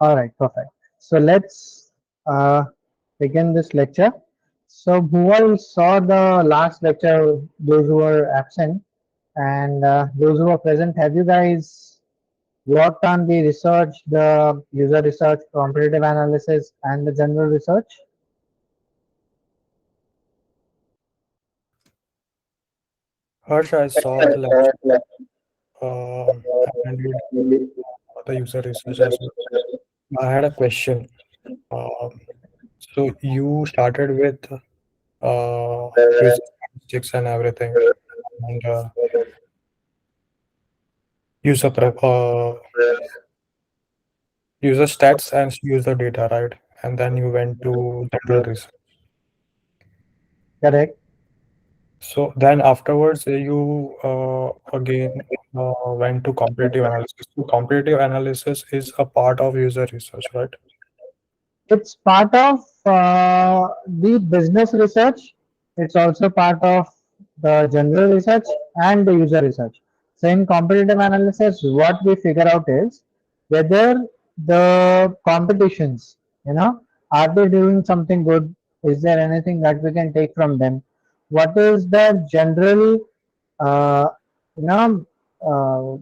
All right, perfect. So let's begin this lecture. So who all saw the last lecture, those who were absent and those who are present, have you guys worked on the research, the user research, competitive analysis, and the general research? Harsh, I saw the lecture and you did the user research as well. I had a question. Um, so you started with user statistics and everything, and user prep, user stats and user data, right? And then you went to general research. Correct. So then afterwards, you again went to comparative analysis. So comparative analysis is a part of user research, right? It's part of the business research. It's also part of the general research and the user research. So in competitive analysis, what we figure out is whether the competitions, are they doing something good? Is there anything that we can take from them? What is the general, uh, you know, uh,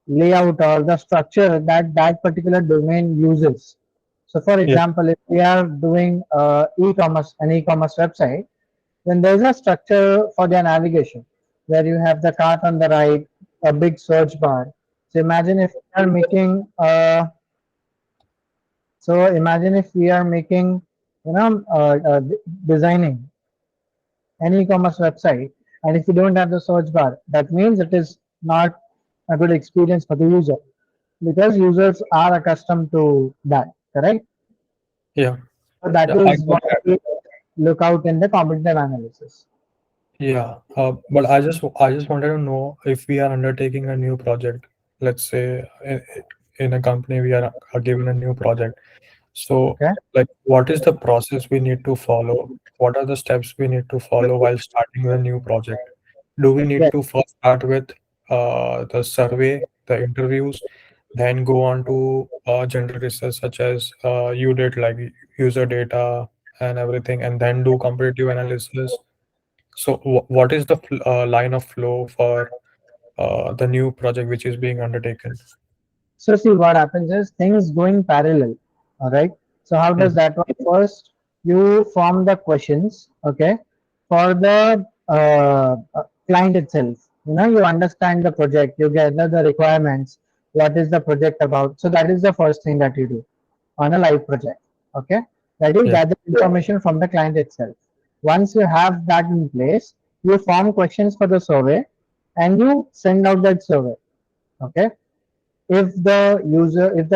layout or the structure that that particular domain uses? So, for Yeah. example, if we are doing e-commerce, an e-commerce website, then there's a structure for their navigation where you have the cart on the right, a big search bar. So imagine if we are making, designing an e-commerce website, and if you don't have the search bar, that means it is not a good experience for the user because users are accustomed to that, correct? Yeah. So that Yeah, I is got what that. we look out in the competitive analysis. Yeah, but I just wanted to know if we are undertaking a new project. Let's say in a company we are given a new project. So, Okay. like, what is the process we need to follow? What are the steps we need to follow while starting the new project? Do we need Yes. to first start with the survey, the interviews, then go on to general research such as you did, like user data and everything, and then do comparative analysis? So, what is the line of flow for the new project which is being undertaken? So see what happens is things going parallel. All right. So how does Mhm. that work? First, you form the questions. Okay. For the client itself, you understand the project, you gather the requirements. What is the project about? So that is the first thing that you do on a live project. Okay. That you Yeah. gather information from the client itself. Once you have that in place, you form questions for the survey and you send out that survey. Okay. If the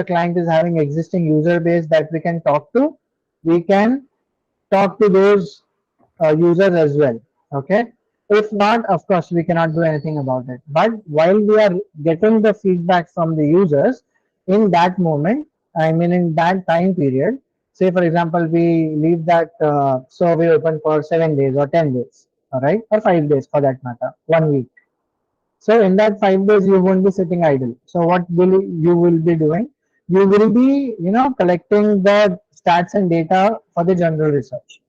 client is having existing user base that we can talk to, we can talk to those users as well. Okay. If not, of course we cannot do anything about it, but while we are getting the feedback from the users in that moment, I mean in that time period, say for example we leave that survey open for 7 days or 10 days, all right, or 5 days for that matter, 1 week. So in that 5 days, you won't be sitting idle. So what will you will be doing? You will be, collecting the stats and data for the general research,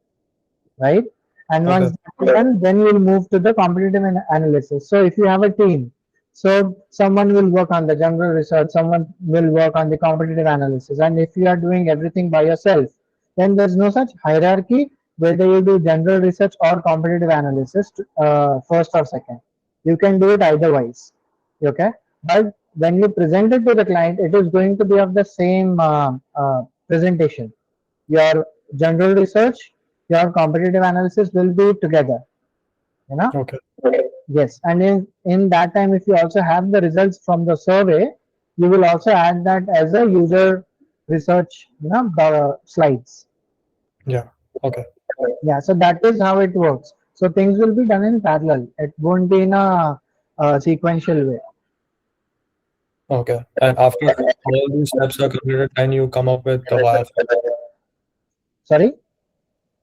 right? And once Okay. that's done, then you'll move to the competitive analysis. So if you have a team, so someone will work on the general research, someone will work on the competitive analysis. And if you are doing everything by yourself, then there's no such hierarchy whether you do general research or competitive analysis first or second. You can do it either wise. Okay. But when you present it to the client, it is going to be of the same presentation. Your general research, your competitive analysis will be together, you know. Okay. Yes, and in that time, if you also have the results from the survey, you will also add that as a user research, the slides. Yeah. Okay. Yeah, so that is how it works. So things will be done in parallel. It won't be in a sequential way. Okay. And after all these steps are completed, then you come up with the wireframe. Sorry.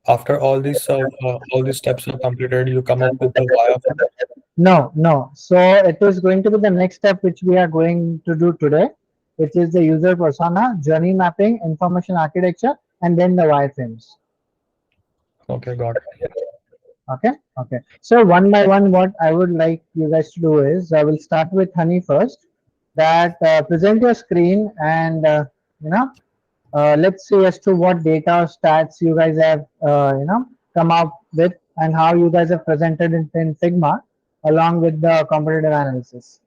After all these steps are completed, you come up with the wireframe. No, no. So it is going to be the next step which we are going to do today. which is the user persona, journey mapping, information architecture, and then the wireframes. Okay, got it. Okay, okay. So one by one, what I would like you guys to do is I will start with Honey first. That present your screen and you know let's see as to what data or stats you guys have come up with and how you guys have presented it in Figma along with the competitive analysis.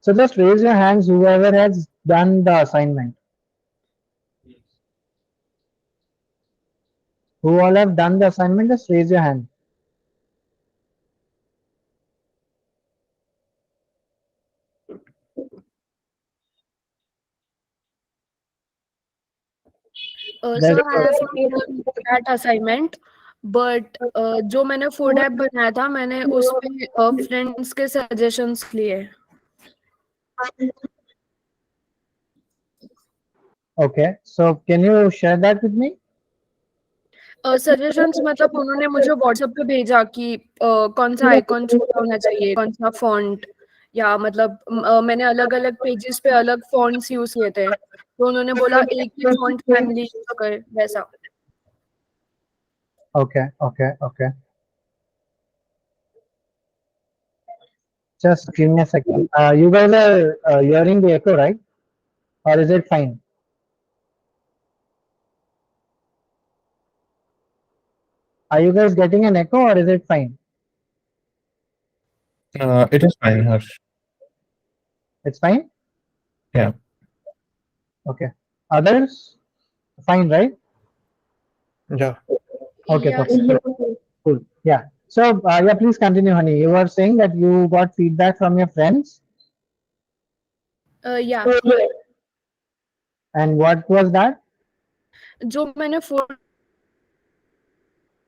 So just raise your hands whoever has done the assignment. Who all have done the assignment, just raise your hand. Sir That's I have not done that assignment, but जो मैंने food app बनाया था मैंने उस पे friends के suggestions लिए. okay. So can you share that with me? Suggestions मतलब उन्होंने मुझे व्हाट्सएप पे भेजा कि कौन सा आइकॉन छोटा होना चाहिए, कौन सा फॉन्ट, या मतलब मैंने अलग अलग पेजेस पे अलग फॉन्ट्स यूज किए थे, तो उन्होंने बोला एक ही फॉन्ट फैमिली यूज कर वैसा. Okay, okay, okay. Just give me a second. You guys are hearing the echo, right? Or is it fine? Are you guys getting an echo or is it fine? It is fine, Harsh. It's fine? Yeah. Okay. Others? Fine, right? Yeah. Okay, Yes. cool. Yeah. So, yeah, please continue, honey. You were saying that you got feedback from your friends. या And what was that? जो मैंने food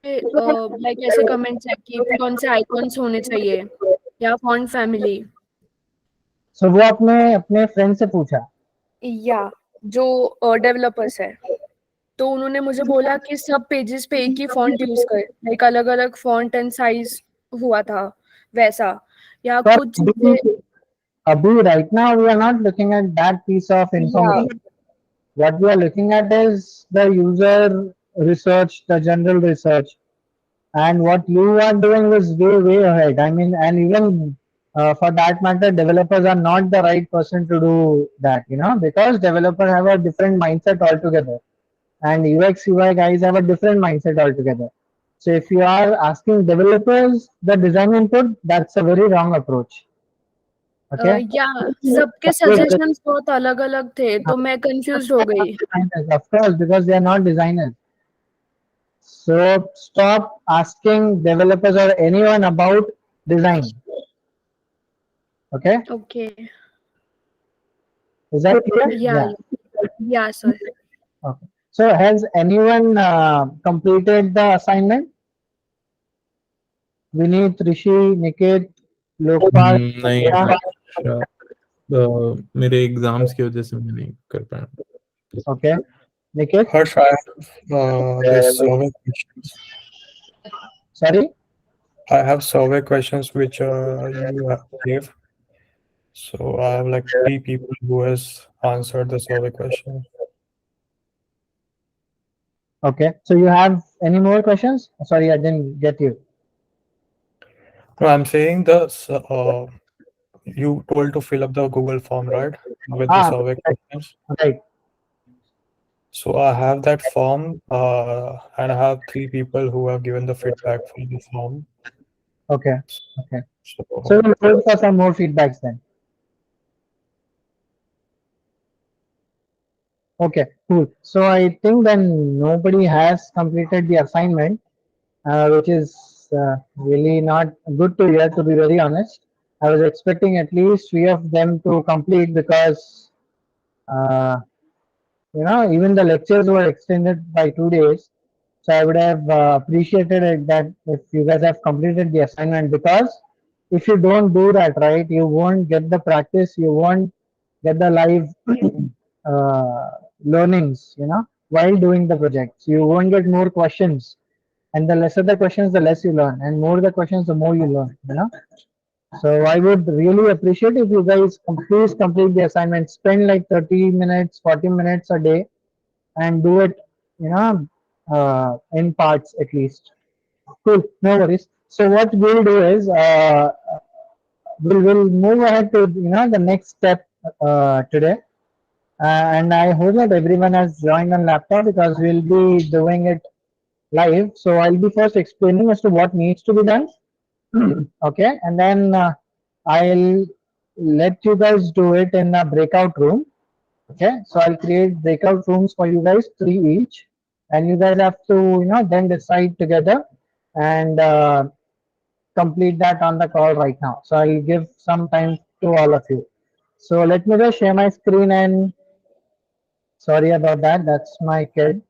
like ऐसे comments है कि कौन से icons होने चाहिए या फॉन्ट फैमिली. So, वो आपने अपने फ्रेंड से पूछा. या जो डेवलपर्स है, तो उन्होंने मुझे बोला कि सब पेजेस पे एक ही फॉन्ट यूज कर, लाइक अलग अलग फॉन्ट एंड साइज हुआ था वैसा, या So, कुछ चीजें. Abhi, right now we are not looking at that piece of या information. What we are looking at is the user research, the general research, and what you are doing is way, way ahead. I mean, and even for that matter, developers are not the right person to do that, because developers have a different mindset altogether, and UX UI guys have a different mindset altogether. So if you are asking developers the design input, that's a very wrong approach. Okay. या सबके suggestions बहुत अलग अलग थे, तो मैं confuse हो गई. Designers, of course, because they are not designers. So stop asking developers or anyone about design. Okay, okay. is that clear? या Yeah. या sir. Okay. So has anyone completed the assignment? Vineet, Rishi, Niket, Lokpal. नहीं Yeah. हर्ष, मेरे exams की वजह से मैं नहीं कर पाया. Okay, Niket. Harsh, I have this survey questions. Sorry. I have survey questions which you have gave. So I have like 3 people who has answered the survey question. Okay. So you have any more questions? Sorry, I didn't get you. No, I'm saying you told to fill up the Google form, right? With the survey questions. Right. So I have that form, and I have 3 people who have given the feedback for the form. Okay. Okay. So So we'll wait for some more feedbacks then. Okay, cool. So I think then nobody has completed the assignment, which is really not good to hear, to be very honest. I was expecting at least 3 of them to complete because, uh, even the lectures were extended by 2 days. So I would have appreciated it that if you guys have completed the assignment, because if you don't do that, right, you won't get the practice, you won't get the live uh, learnings, while doing the projects. You won't get more questions, and the lesser the questions, the less you learn, and more the questions, the more you learn. So I would really appreciate if you guys please complete the assignment. Spend like 30 minutes, 40 minutes a day and do it, you know, in parts at least. Cool, no worries. So what we'll do is we'll move ahead to the next step today. And I hope that everyone has joined on laptop because we'll be doing it live. So I'll be first explaining as to what needs to be done. Okay, and then I'll let you guys do it in a breakout room. Okay, so I'll create breakout rooms for you guys, 3 each, and you guys have to then decide together and complete that on the call right now. So I'll give some time to all of you. So let me just share my screen, and sorry about that. That's my kid.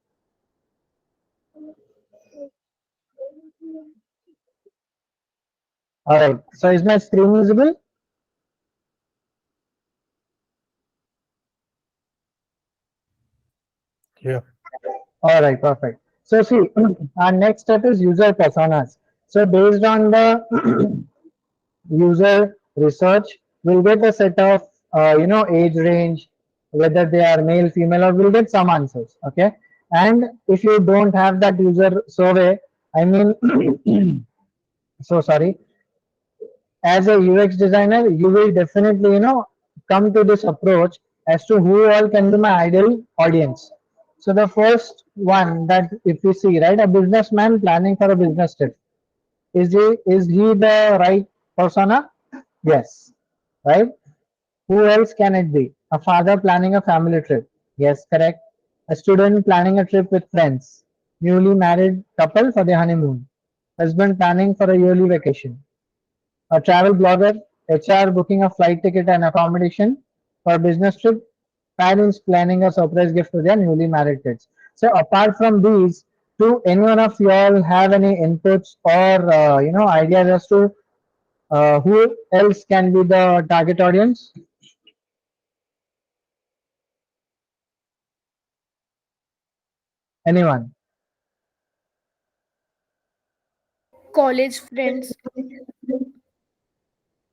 All right. So is my screen visible? Yeah. All right. Perfect. So see, our next step is user personas. So based on the user research, we'll get a set of age range, whether they are male, female, or we'll get some answers. Okay. And if you don't have that user survey, I mean, so sorry, as a UX designer, you will definitely, come to this approach as to who all can be my ideal audience. So the first one that if you see, right, a businessman planning for a business trip, is he the right persona? Yes, right. Who else can it be? A father planning a family trip. Yes, correct. A student planning a trip with friends. Newly married couple for their honeymoon. Husband planning for a yearly vacation. A travel blogger, HR booking a flight ticket and accommodation for a business trip, parents planning a surprise gift to their newly married kids. So apart from these, do any one of you all have any inputs or ideas as to who else can be the target audience? Anyone? College friends.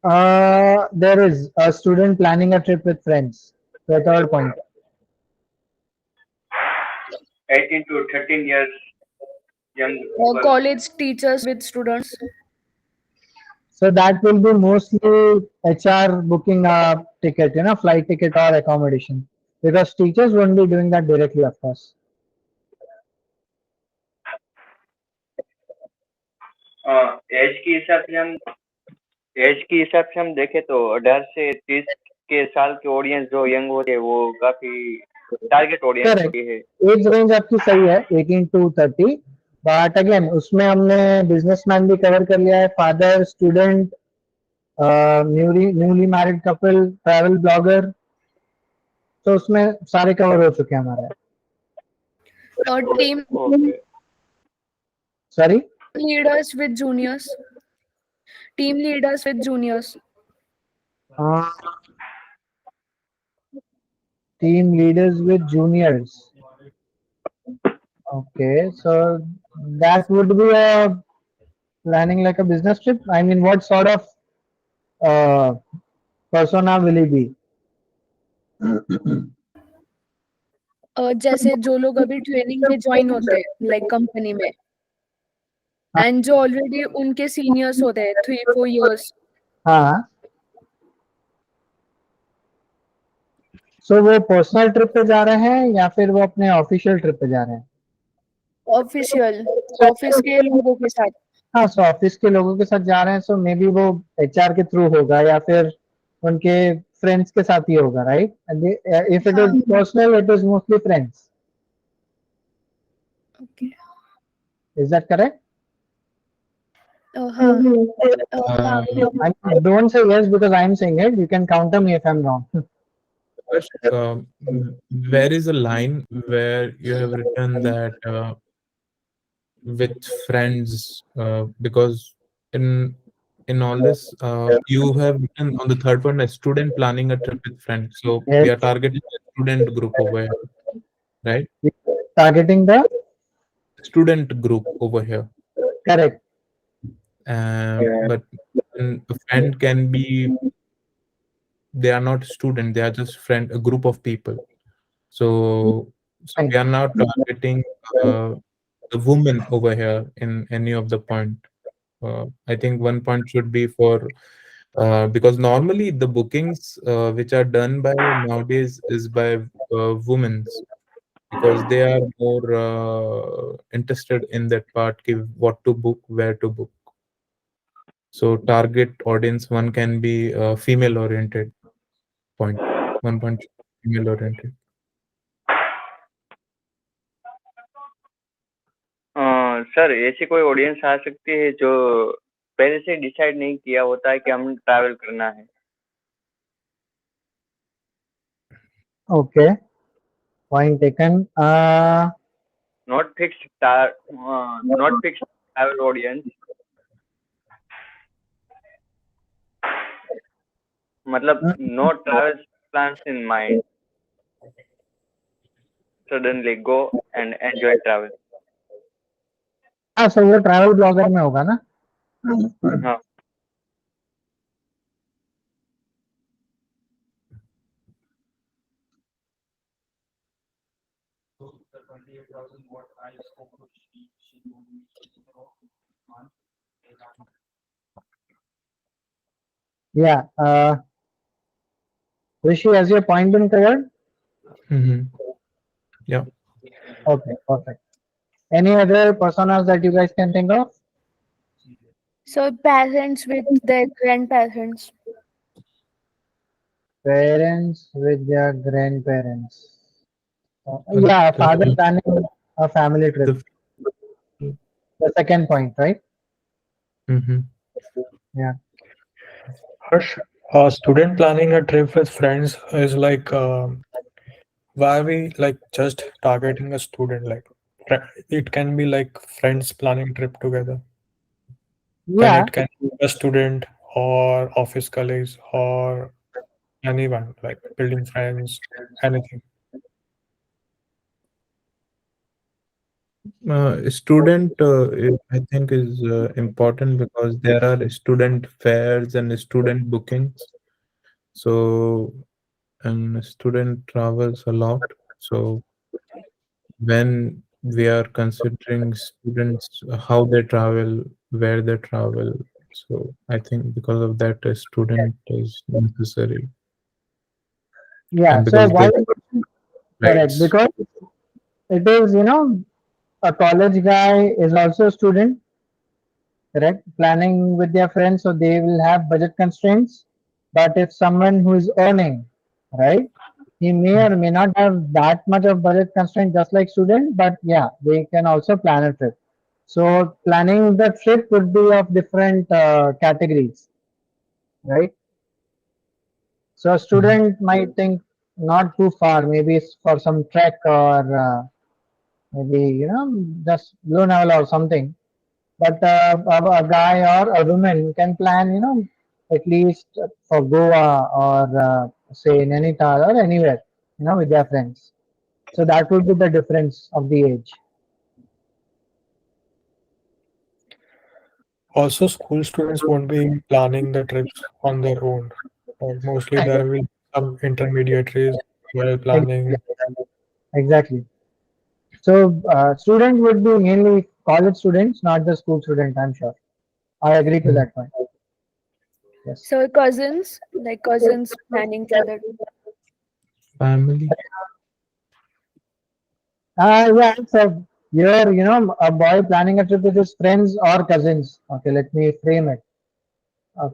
There is a student planning a trip with friends. The third point. 18 to 13 years young people. College teachers with students. So that will be mostly HR booking a ticket, flight ticket or accommodation. Because teachers won't be doing that directly, of course. Age के हिसाब से हम देखें तो 18 से 30 के साल के ऑडियंस जो यंग होते हैं वो काफी टारगेट ऑडियंस करेक्ट, होती है। एज रेंज आपकी सही है 18 to 30, बट अगेन उसमें हमने बिजनेसमैन भी कवर कर लिया है, father, student, newly married couple, travel blogger, तो उसमें सारे कवर हो चुके हैं हमारे। Team okay sorry, leaders with juniors. Team leaders with juniors. team leaders with juniors. Okay, so that would be a planning like a business trip. I mean, what sort of uh, persona will he be? जैसे जो लोग अभी training में join होते हैं like company में and जो already उनके सीनियर्स होते हैं 3-4 years. हाँ, सो वो पर्सनल ट्रिप पे जा रहे हैं या फिर वो अपने ऑफिशियल ट्रिप पे जा रहे हैं? ऑफिशियल ऑफिस के लोगों के साथ. हाँ, सो ऑफिस के लोगों के साथ जा रहे हैं, सो मे बी वो HR के थ्रू होगा या फिर उनके फ्रेंड्स के साथ ही होगा, right? If it is personal, it is mostly friends. Okay. Is that correct? हाँ. Don't say yes because I'm saying it. You can counter me if I'm wrong. Where is a line where you have written that with friends, because in all this you have written on the third one, a student planning a trip with friends, so Yes. we are targeting a student group over here, right? Targeting the Student group over here. correct. But and a friend can be, they are not student, they are just friend, a group of people. So Fine. we are not targeting uh, the woman over here in any of the point. I think one point should be for because normally the bookings which are done by nowadays is by women's, because they are more interested in that part, ki what to book, where to book. So target audience one can be female oriented point. One point female oriented. Sir ऐसी कोई audience आ सकती है जो पहले से decide नहीं किया होता है कि हम ट्रैवल करना है. Okay. Point taken. Not fixed travel audience. मतलब no travel plans in mind. Suddenly go and enjoy travel. हाँ, सर वो ट्रैवल ब्लॉगर में होगा ना. हाँ. Yeah. Rishi, has your point been covered? Yeah. Okay, perfect. Any other personas that you guys can think of? So parents with their grandparents. Parents with their grandparents. And Yeah, the, father planning a family trip. the, The second point, right? mhm. Yeah. Harsh, student planning a trip with friends is like why are we like just targeting a student? Like it can be like friends planning trip together, and Yeah. it can be a student or office colleagues or anyone like building friends, anything. Student, I think is important because there are student fairs and student bookings. So, and student travels a lot. So when we are considering students, how they travel, where they travel. So I think because of that, a student is necessary, Yeah. and So because why? they Correct. rights. Because it is, a college guy is also a student, correct? Planning with their friends, so they will have budget constraints. But if someone who is earning, right, he may or may not have that much of budget constraint, just like student. But yeah, they can also plan a trip. So planning the trip could be of different categories, right? So a Mhm. student might think not too far, maybe it's for some trek or maybe just Lonavala or something. But a guy or a woman can plan, at least for Goa or say Nainital or anywhere, with their friends. So that would be the difference of the age. Also, school students won't be planning the trips on their own. Mostly there will be some intermediaries while planning. Exactly. So student would be mainly college students, not the school student. I'm sure. I agree to Mhm. that point. Yes. So cousins, like cousins planning for the. Family. Yeah. So you're, a boy planning a trip with his friends or cousins. Okay, let me frame it.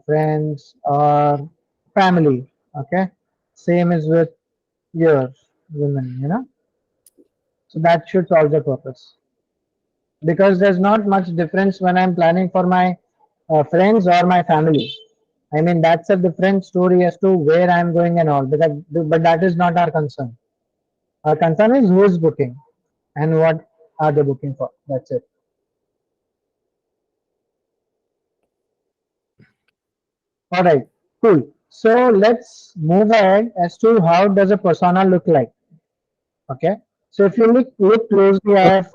Friends or family. Okay. Same is with your women. So that should solve the purpose. Because there's not much difference when I'm planning for my friends or my family. I mean, that's a different story as to where I'm going and all, but that is not our concern. Our concern is who is booking and what are they booking for. That's it. All right, cool. So let's move ahead as to how does a persona look like. Okay. So if you look closely, I have.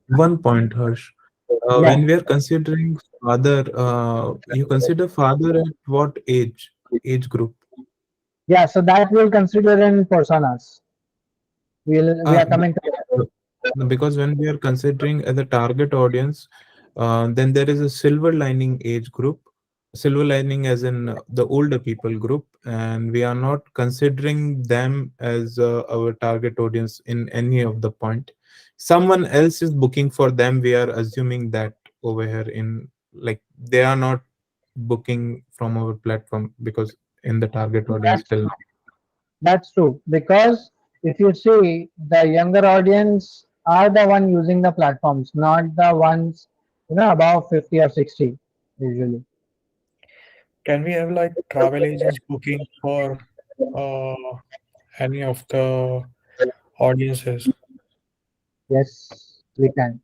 One point, Harsh. Yeah, when we are considering father, you consider father at what age group? yeah. So that we'll consider in personas. We Uh, are coming to that. b- because when we are considering as a target audience, then there is a silver lining age group. Silver lining as in the older people group, and we are not considering them as our target audience in any of the point. Someone else is booking for them. We are assuming that over here in, like, they are not booking from our platform because in the target audience That's still. that's true because if you see the younger audience are the one using the platforms, not the ones above 50 or 60 usually. Can we have like travel agents booking for uh, any of the audiences? Yes, we can.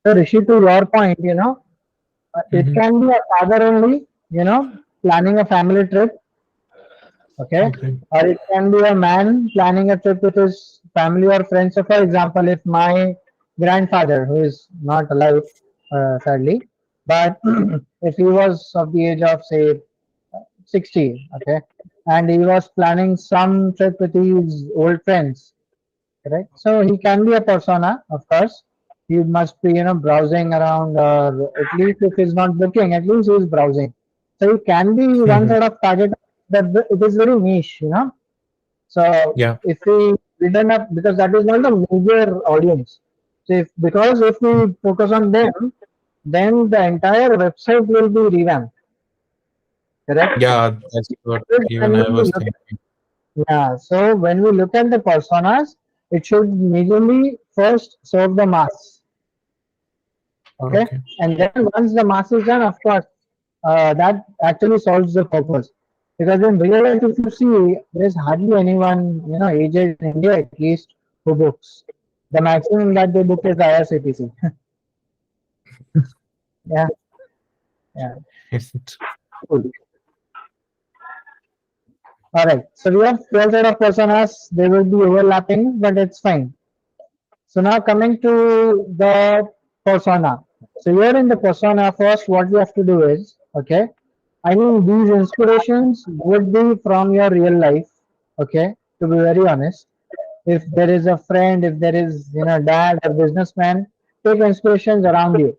So Rishi, to your point, it Mhm. can be a father only, planning a family trip, okay? Okay. Or it can be a man planning a trip with his family or friends. So, for example, if my grandfather, who is not alive, sadly, but if he was of the age of, say, 60, okay, and he was planning some trip with his old friends, correct? So he can be a persona, of course. He must be, browsing around, or at least if he's not booking, at least he's browsing. So he can be one Mhm. sort of target that it is very niche. So Yeah. if we didn't have, because that is not the major audience. So because if we focus on them, then the entire website will be revamped, correct? Yeah, that's what even And I when we was look thinking. Yeah, so when we look at the personas, it should majorly first serve the mass, okay? Okay. And then once the mass is done, of course, that actually solves the purpose. Because in real life, if you see, there is hardly anyone, aged in India at least, who books. The maximum that they book is the IRCTC. Yeah, yeah. Is it? Cool. All right. So we have 12 set of personas. They will be overlapping, but it's fine. So now coming to the persona. So here in the persona, first what we have to do is, okay, I mean these inspirations would be from your real life, okay, to be very honest. If there is a friend, if there is, dad, a businessman, take inspirations around you,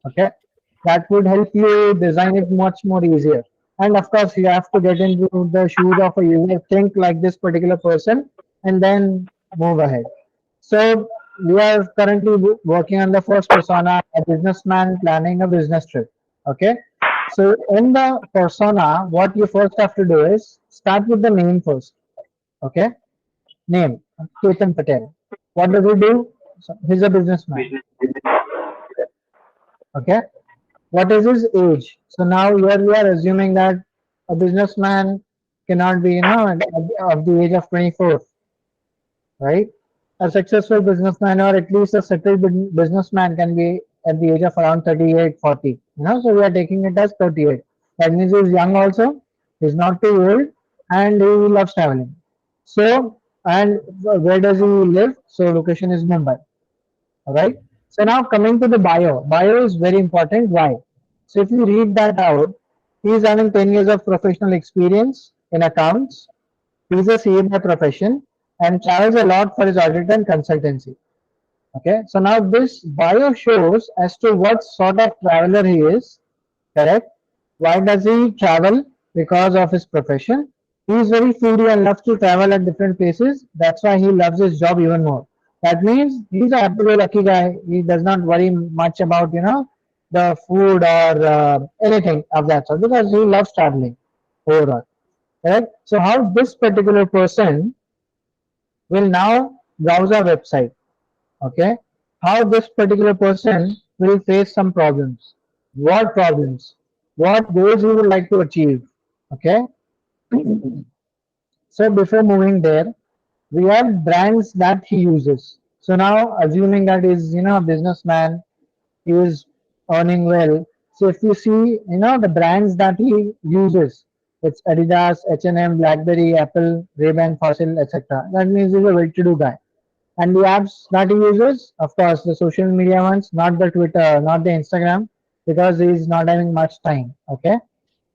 okay. That would help you design it much more easier. And of course, you have to get into the shoes of a user, think like this particular person, and then move ahead. So we are currently working on the first persona, a businessman planning a business trip. Okay. So in the persona, what you first have to do is start with the name first. Okay. Name, Ketan Patel. What does he do? So he's a businessman. Okay. What is his age? So now here we are assuming that a businessman cannot be, of the age of 24, right? A successful businessman or at least a settled businessman can be at the age of around 38, 40. So we are taking it as 38. That means he's young also, he's not too old, and he loves traveling. So, and where does he live? So location is Mumbai. All right. So now coming to the bio. Bio is very important. Why? So if you read that out, he is having 10 years of professional experience in accounts. He is a CA by profession and travels a lot for his audit and consultancy. Okay. So now this bio shows as to what sort of traveler he is. Correct. Why does he travel? Because of his profession. He is very foodie and loves to travel at different places. That's why he loves his job even more. That means he's a happy-go-lucky guy. He does not worry much about the food or anything of that sort because he loves traveling overall. Correct. So how this particular person will now browse our website. Okay. How this particular person will face some problems. What problems? What goals he would like to achieve. Okay. So before moving there, we have brands that he uses. So now assuming that is a businessman, he is earning well. So if you see the brands that he uses, It's Adidas, H&M, BlackBerry, Apple, Ray-Ban, Fossil, etc. That means he's a well-to-do guy. And the apps that he uses, of course, the social media ones, not the Twitter, not the Instagram, because he's not having much time. Okay.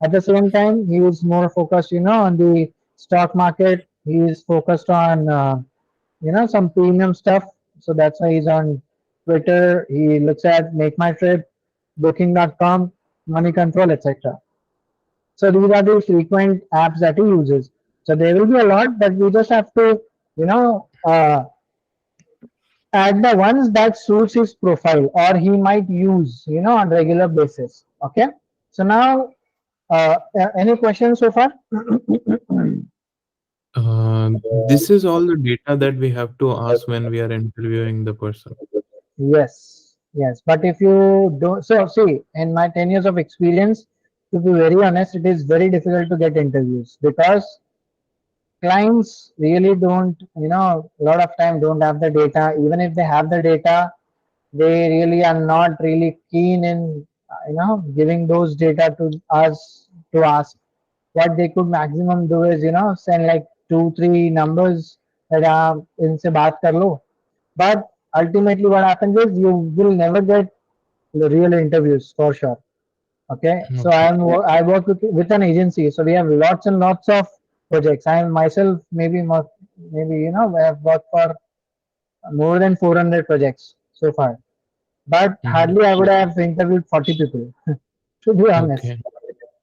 At the same time, he is more focused, on the stock market. He is focused on, some premium stuff. So that's why he's on Twitter. He looks at Make My Trip, Booking.com, Money Control, etc. So these are the frequent apps that he uses. So there will be a lot, but we just have to, add the ones that suits his profile or he might use, on regular basis. Okay. So now, any questions so far? This is all the data that we have to ask when we are interviewing the person. Yes, yes. But if you don't, so see, in my 10 years of experience, to be very honest, it is very difficult to get interviews because clients really don't, a lot of time don't have the data. Even if they have the data, they really are not really keen in, giving those data to us to ask. What they could maximum do is, send like 2, 3 numbers that are inse baat kar lo. But ultimately, what happens is you will never get the real interviews for sure. Okay, so Okay. I work with an agency, so we have lots and lots of projects. I am myself maybe more, maybe I have worked for more than 400 projects so far, but Mhm. hardly I would have interviewed 40 people. To be honest, Okay.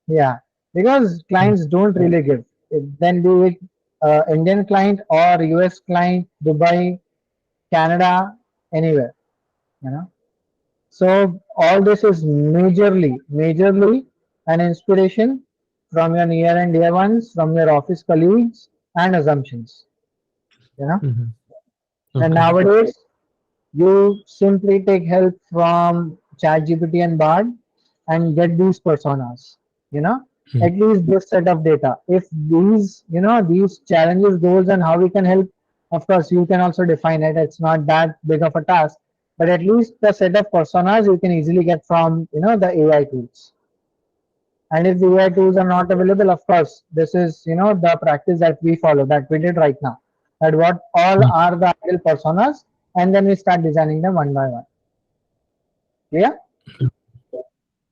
yeah, because Mm. clients don't really give. Then be it Indian client or US client, Dubai, Canada, anywhere, you know. So all this is majorly an inspiration from your near and dear ones, from your office colleagues and assumptions, you know. Mhm. And Okay. nowadays, you simply take help from ChatGPT and Bard and get these personas, you know, Mm. at least this set of data. If these, these challenges, goals, and how we can help, of course, you can also define it. It's not that big of a task, but at least the set of personas you can easily get from, the AI tools. And if the AI tools are not available, of course, this is, the practice that we follow, that we did right now. That what all Mm. are the ideal personas, and then we start designing them one by one. Yeah?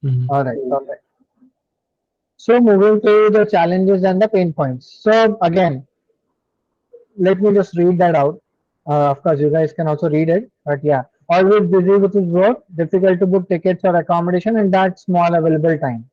Mhm. All right, perfect. So moving to the challenges and the pain points. So again, let me just read that out. Of course, you guys can also read it, but yeah, always busy with his work, difficult to book tickets or accommodation in that small available time.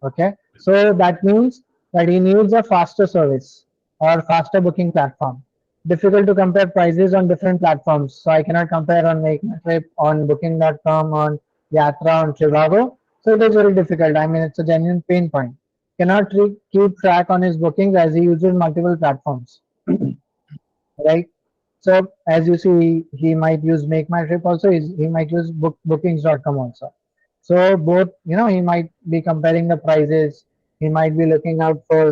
Okay, so that means that he needs a faster service or faster booking platform. Difficult to compare prices on different platforms. So I cannot compare on Make My Trip, on Booking.com, on Yatra, on Trivago. So it is very difficult. I mean, it's a genuine pain point. Cannot keep track on his bookings as he uses multiple platforms, right? So as you see, he might use Make My Trip also. He might use bookings.com also. So both, he might be comparing the prices. He might be looking out for,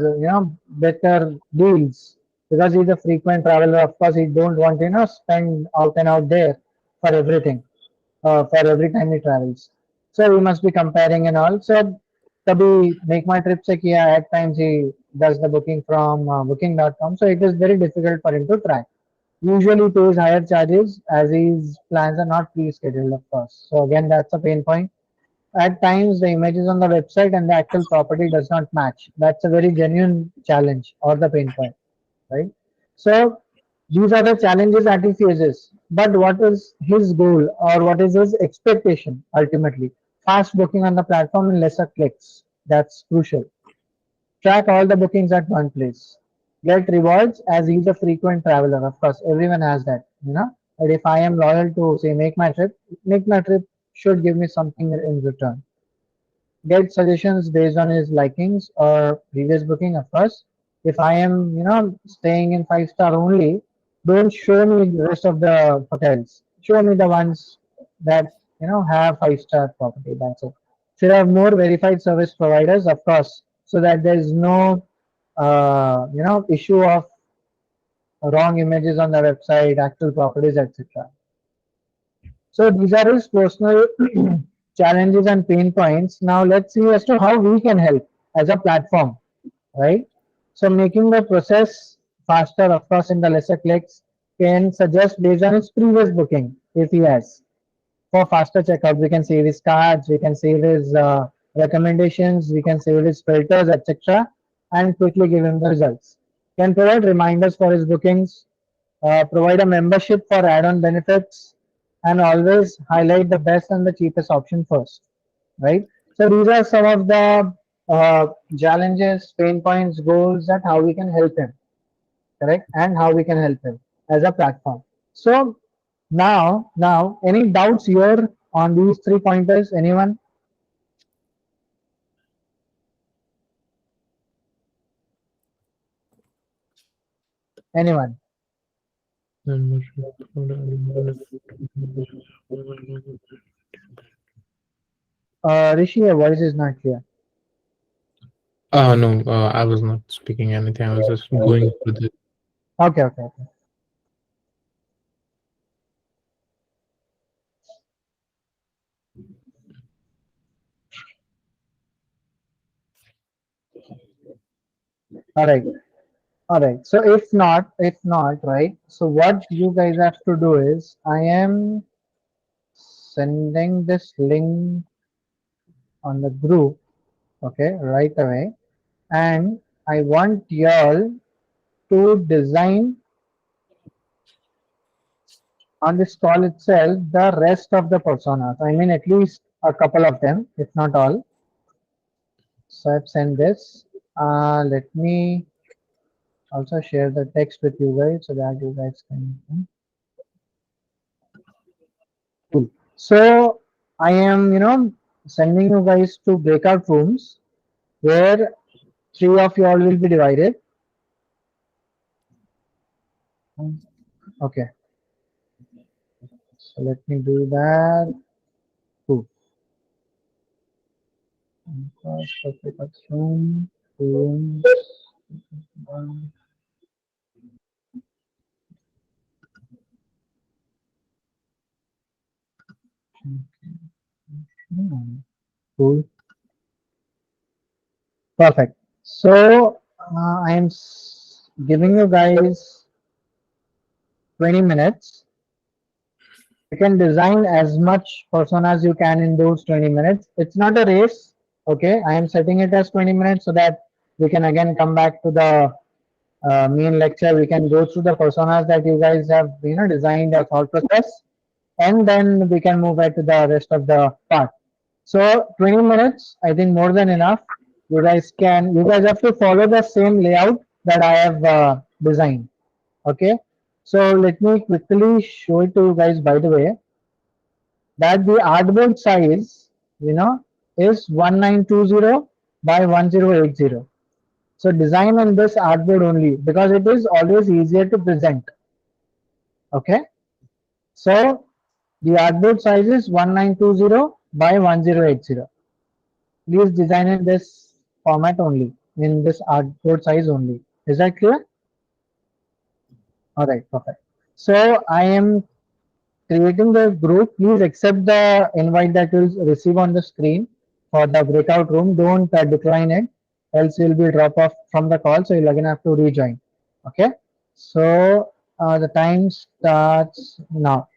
better deals because he's a frequent traveler. Of course, he don't want, spend out and out there for everything, for every time he travels. So we must be comparing and all. So कभी make my trip से किया, at times he does the booking from booking.com. So it is very difficult for him to track. Usually pays higher charges as his plans are not pre-scheduled, of course. So again, that's a pain point. At times, the images on the website and the actual property does not match. That's a very genuine challenge or the pain point, right? So these are the challenges that he faces. But what is his goal or what is his expectation ultimately? Fast booking on the platform in lesser clicks. That's crucial. Track all the bookings at one place. Get rewards as he's a frequent traveler. Of course, everyone has that, But if I am loyal to say Make My Trip should give me something in return. Get suggestions based on his likings or previous booking, of course. If I am, staying in 5 star only, don't show me the rest of the hotels. Show me the ones that, have 5 star property. That's it. Should have more verified service providers, of course, so that there is no, issue of wrong images on the website, actual properties, etc. So these are his personal challenges and pain points. Now let's see as to how we can help as a platform. right? So making the process faster, of course, in the lesser clicks, can suggest based on his previous booking if he has. For faster checkout, we can save his cards, we can save his recommendations, we can save his filters, etc., and quickly give him the results. Can provide reminders for his bookings, provide a membership for add-on benefits, and always highlight the best and the cheapest option first, right? So these are some of the challenges, pain points, goals that how we can help him, correct, and how we can help him as a platform. So now, any doubts here on these 3 pointers? Anyone? Anyone? Rishi, your voice is not clear. No, I was not speaking anything. I was just going through the. Okay. All right. All right. So if not, right? So what you guys have to do is, I am sending this link on the group, okay, right away, and I want y'all to design on this call itself the rest of the personas. I mean, at least a couple of them, if not all. So I've sent this. Let me also share the text with you guys so that you guys can. Cool. So I am, sending you guys to breakout rooms where three of you all will be divided. Okay. So let me do that. Cool. First, breakout room. Rooms. Cool. Perfect. So I am giving you guys 20 minutes. You can design as much persona as you can in those 20 minutes. It's not a race. Okay. I am setting it as 20 minutes so that we can again come back to the main lecture. We can go through the personas that you guys have, designed a thought process, and then we can move ahead to the rest of the part. So 20 minutes, I think more than enough. You guys have to follow the same layout that I have designed. Okay. So let me quickly show it to you guys, by the way, that the artboard size, is 1920 by 1080. So design on this artboard only because it is always easier to present. Okay. So the artboard size is 1920 by 1080. Please design in this format only, in this artboard size only. Is that clear? All right, perfect. So I am creating the group. Please accept the invite that you'll receive on the screen for the breakout room. Don't decline it, else you'll be drop off from the call. So you'll again have to rejoin. Okay. So the time starts now.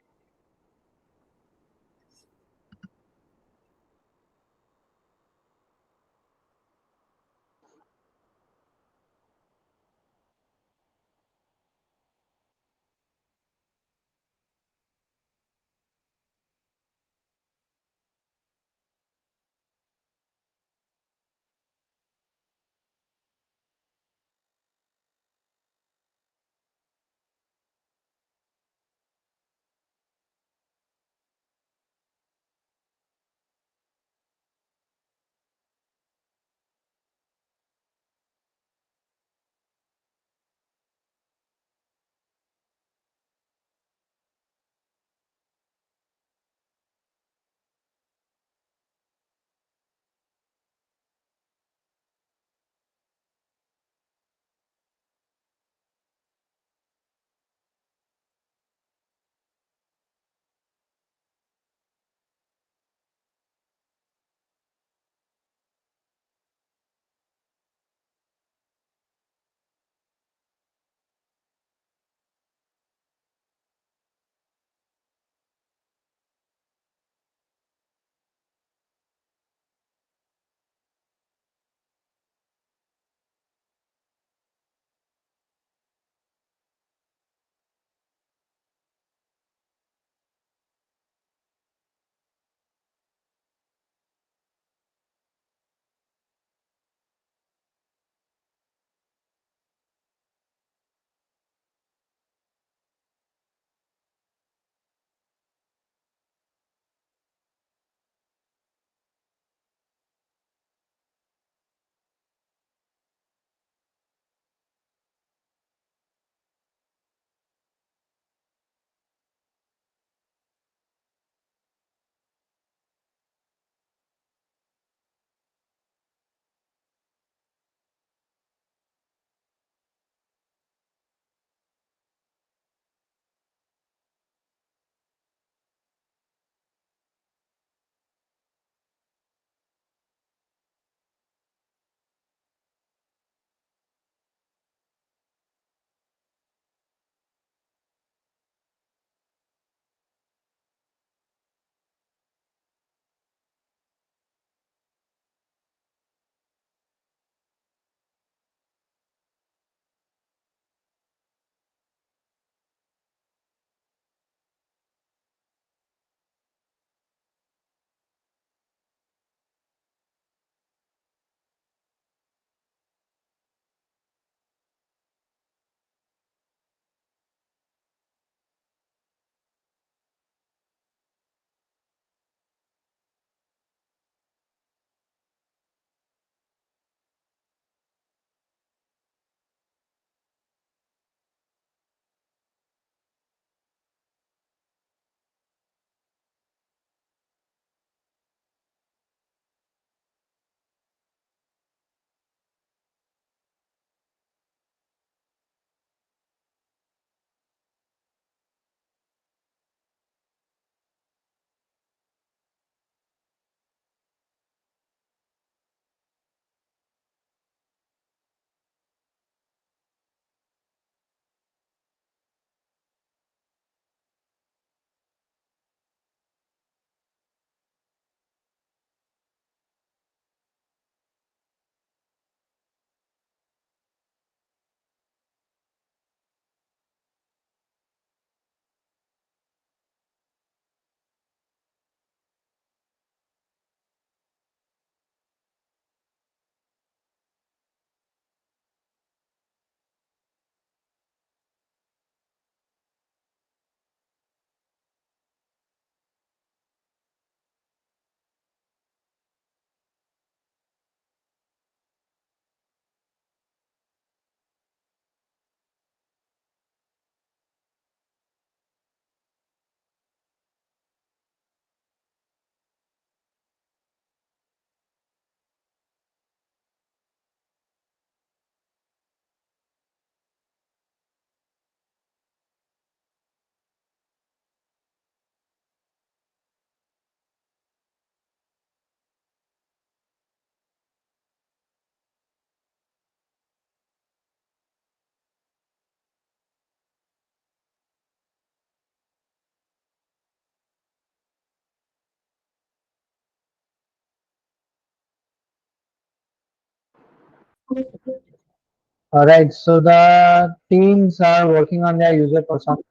All right, so the teams are working on their user personas.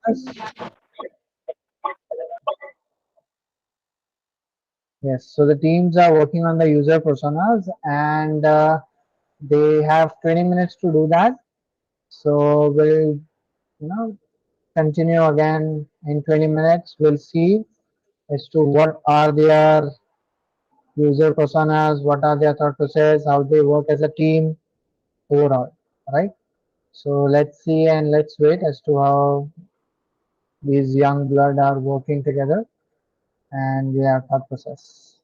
Yes, so the teams are working on the user personas, and they have 20 minutes to do that. So we'll, you know, continue again in 20 minutes. We'll see as to what are their user personas, what are their thought process, how they work as a team overall, right? So let's see and let's wait as to how these young blood are working together and their thought process.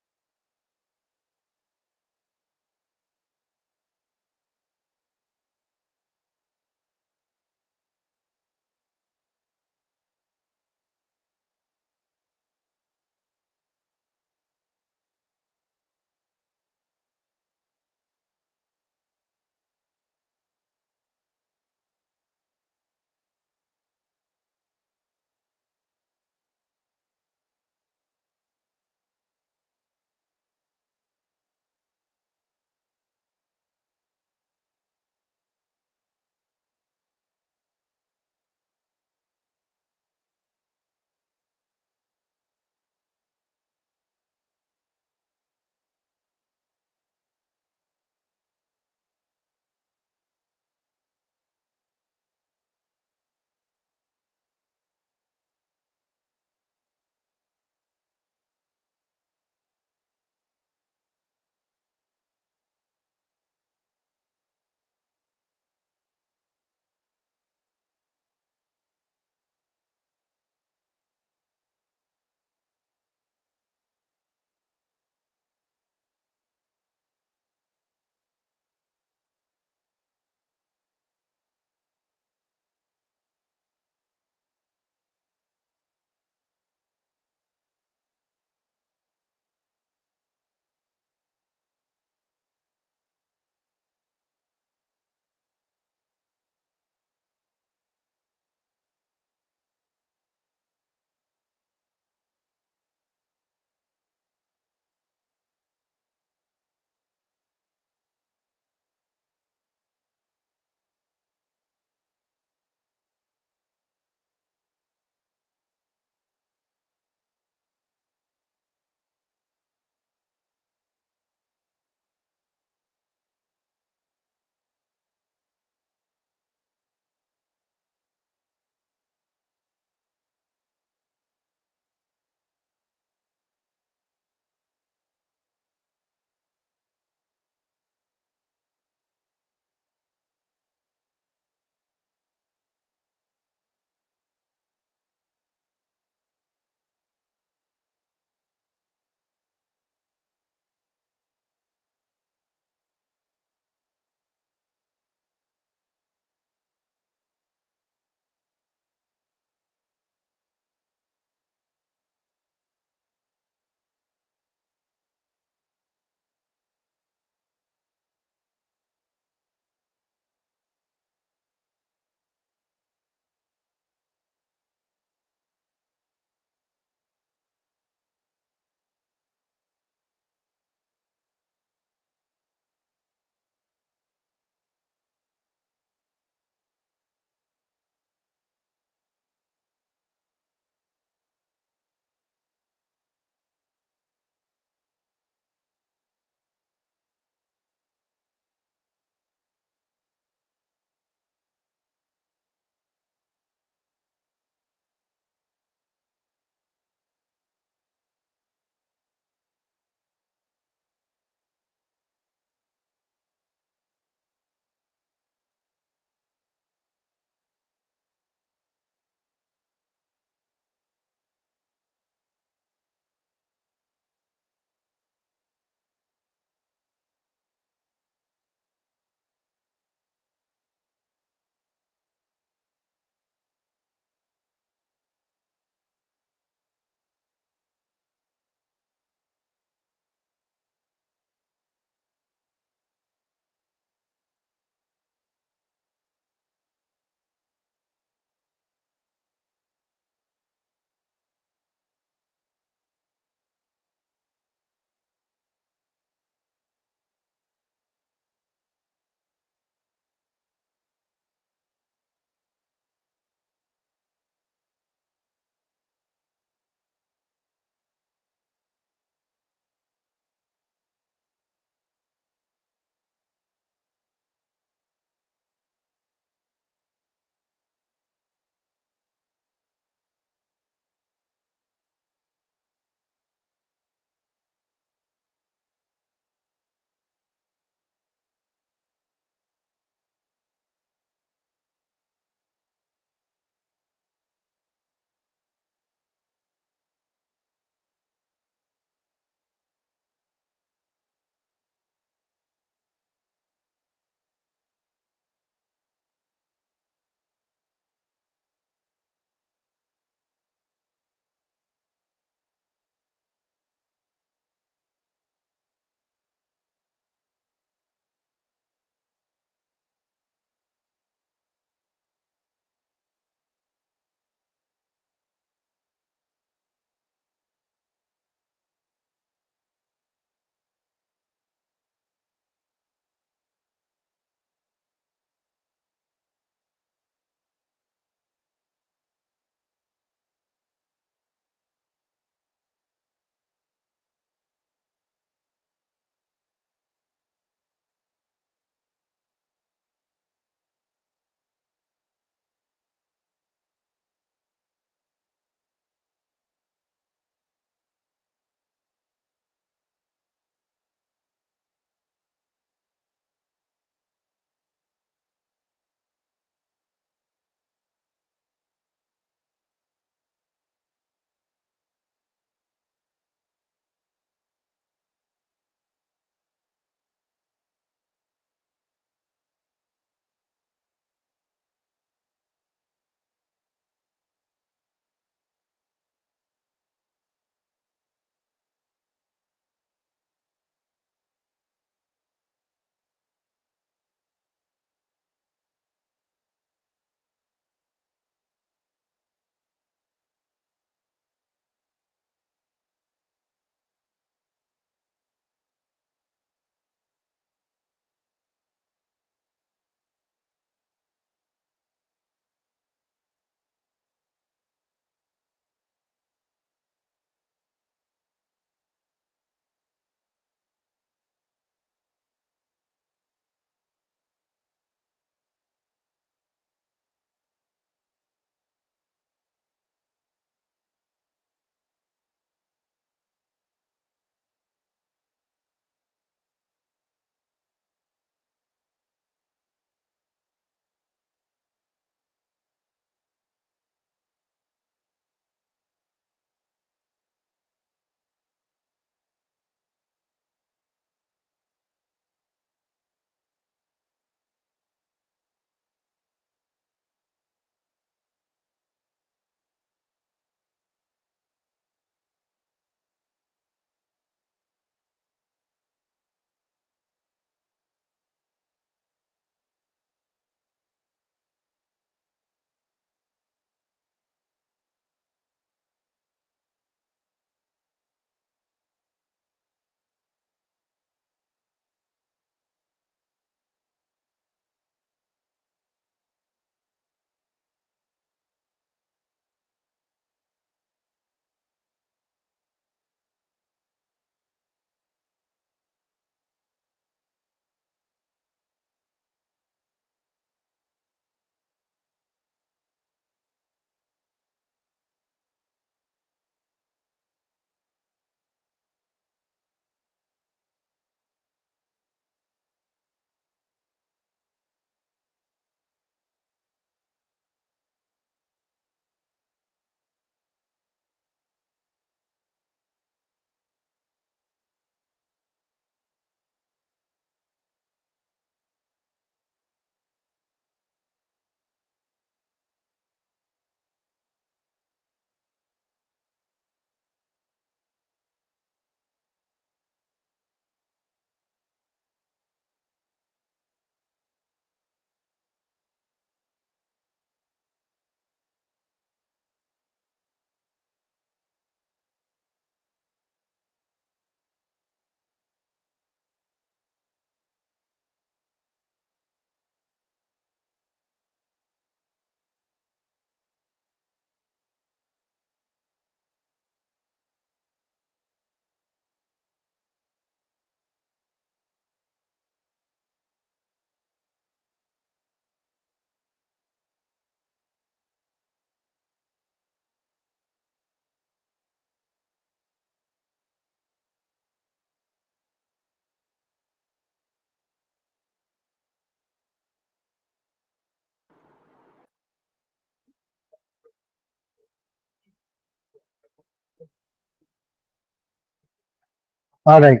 All right.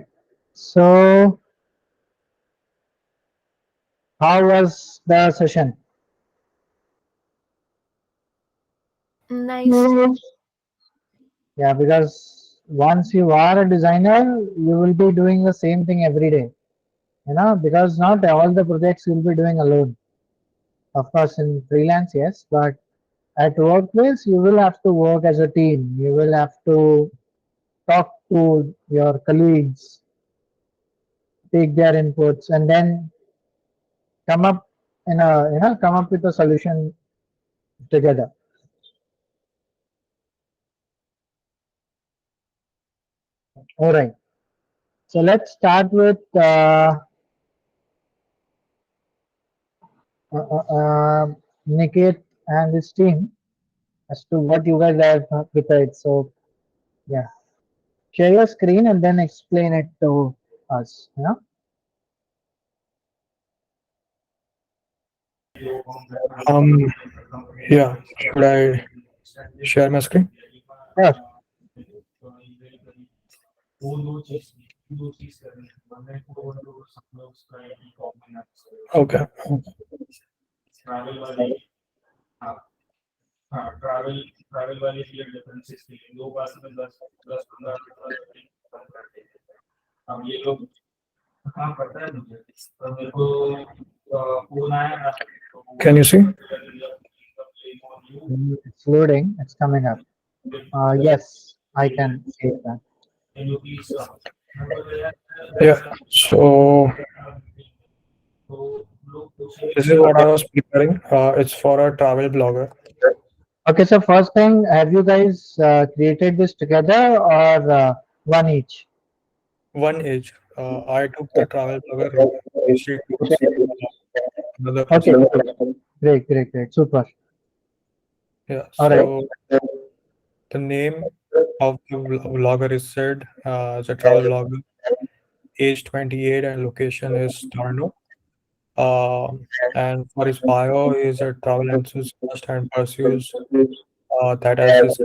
So, how was the session? Nice. Yeah, because once you are a designer, you will be doing the same thing every day. Because not all the projects you'll be doing alone. Of course, in freelance, yes, but at workplace, you will have to work as a team. You will have to talk to your colleagues, take their inputs, and then come up come up with a solution together. All right. So let's start with Niket and his team as to what you guys have prepared. So yeah, share your screen and then explain it to us. Um, yeah. Should I share my screen? Sure. Okay. Can you see? It's loading. It's coming up. Yes, I can see that. Yeah. So this is what I was preparing. It's for a travel blogger. Okay, so first thing, have you guys created this together or one each? One age. I took the travel blogger role. She took another Okay, person. great, great, great, super. Yeah. All right, So the name of the vlogger is said as a travel blogger, age 28, and location is Tarno. And for his bio, he is a travel enthusiast and pursues that as his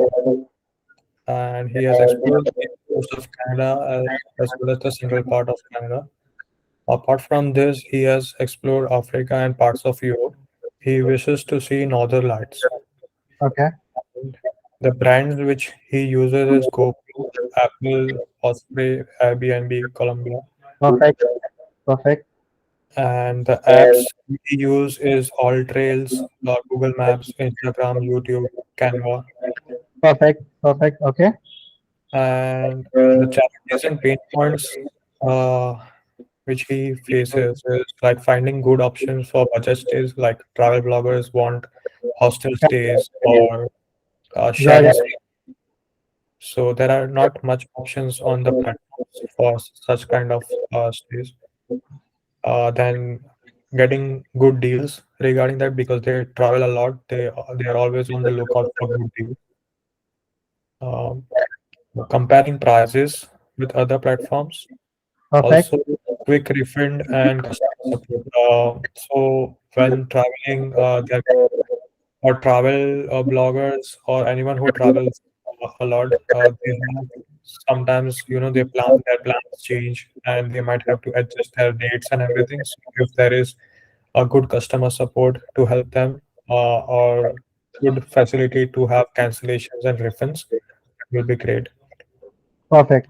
and he has explored the east coast of Canada as well as the central part of Canada. Apart from this, he has explored Africa and parts of Europe. He wishes to see northern lights. okay, And the brands which he uses is GoPro, Apple, Osprey, Airbnb, Columbia. perfect, perfect, And the apps he use is All Trails, Google Maps, Instagram, YouTube, Canva. perfect, perfect, okay, And the challenges and pain points uh, which he faces is like finding good options for budget stays, like travel bloggers want hostel stays or got sharing it, stays. So there are not much options on the platforms for such kind of stays. Then getting good deals regarding that because they travel a lot. They are always on the lookout for good deals. Um, Comparing prices with other platforms. perfect, Also, quick refund and customer support. So when traveling, there or travel bloggers or anyone who travels a lot, they have sometimes their plans change and they might have to adjust their dates and everything. So if there is a good customer support to help them or good facility to have cancellations and refunds, will be great. perfect,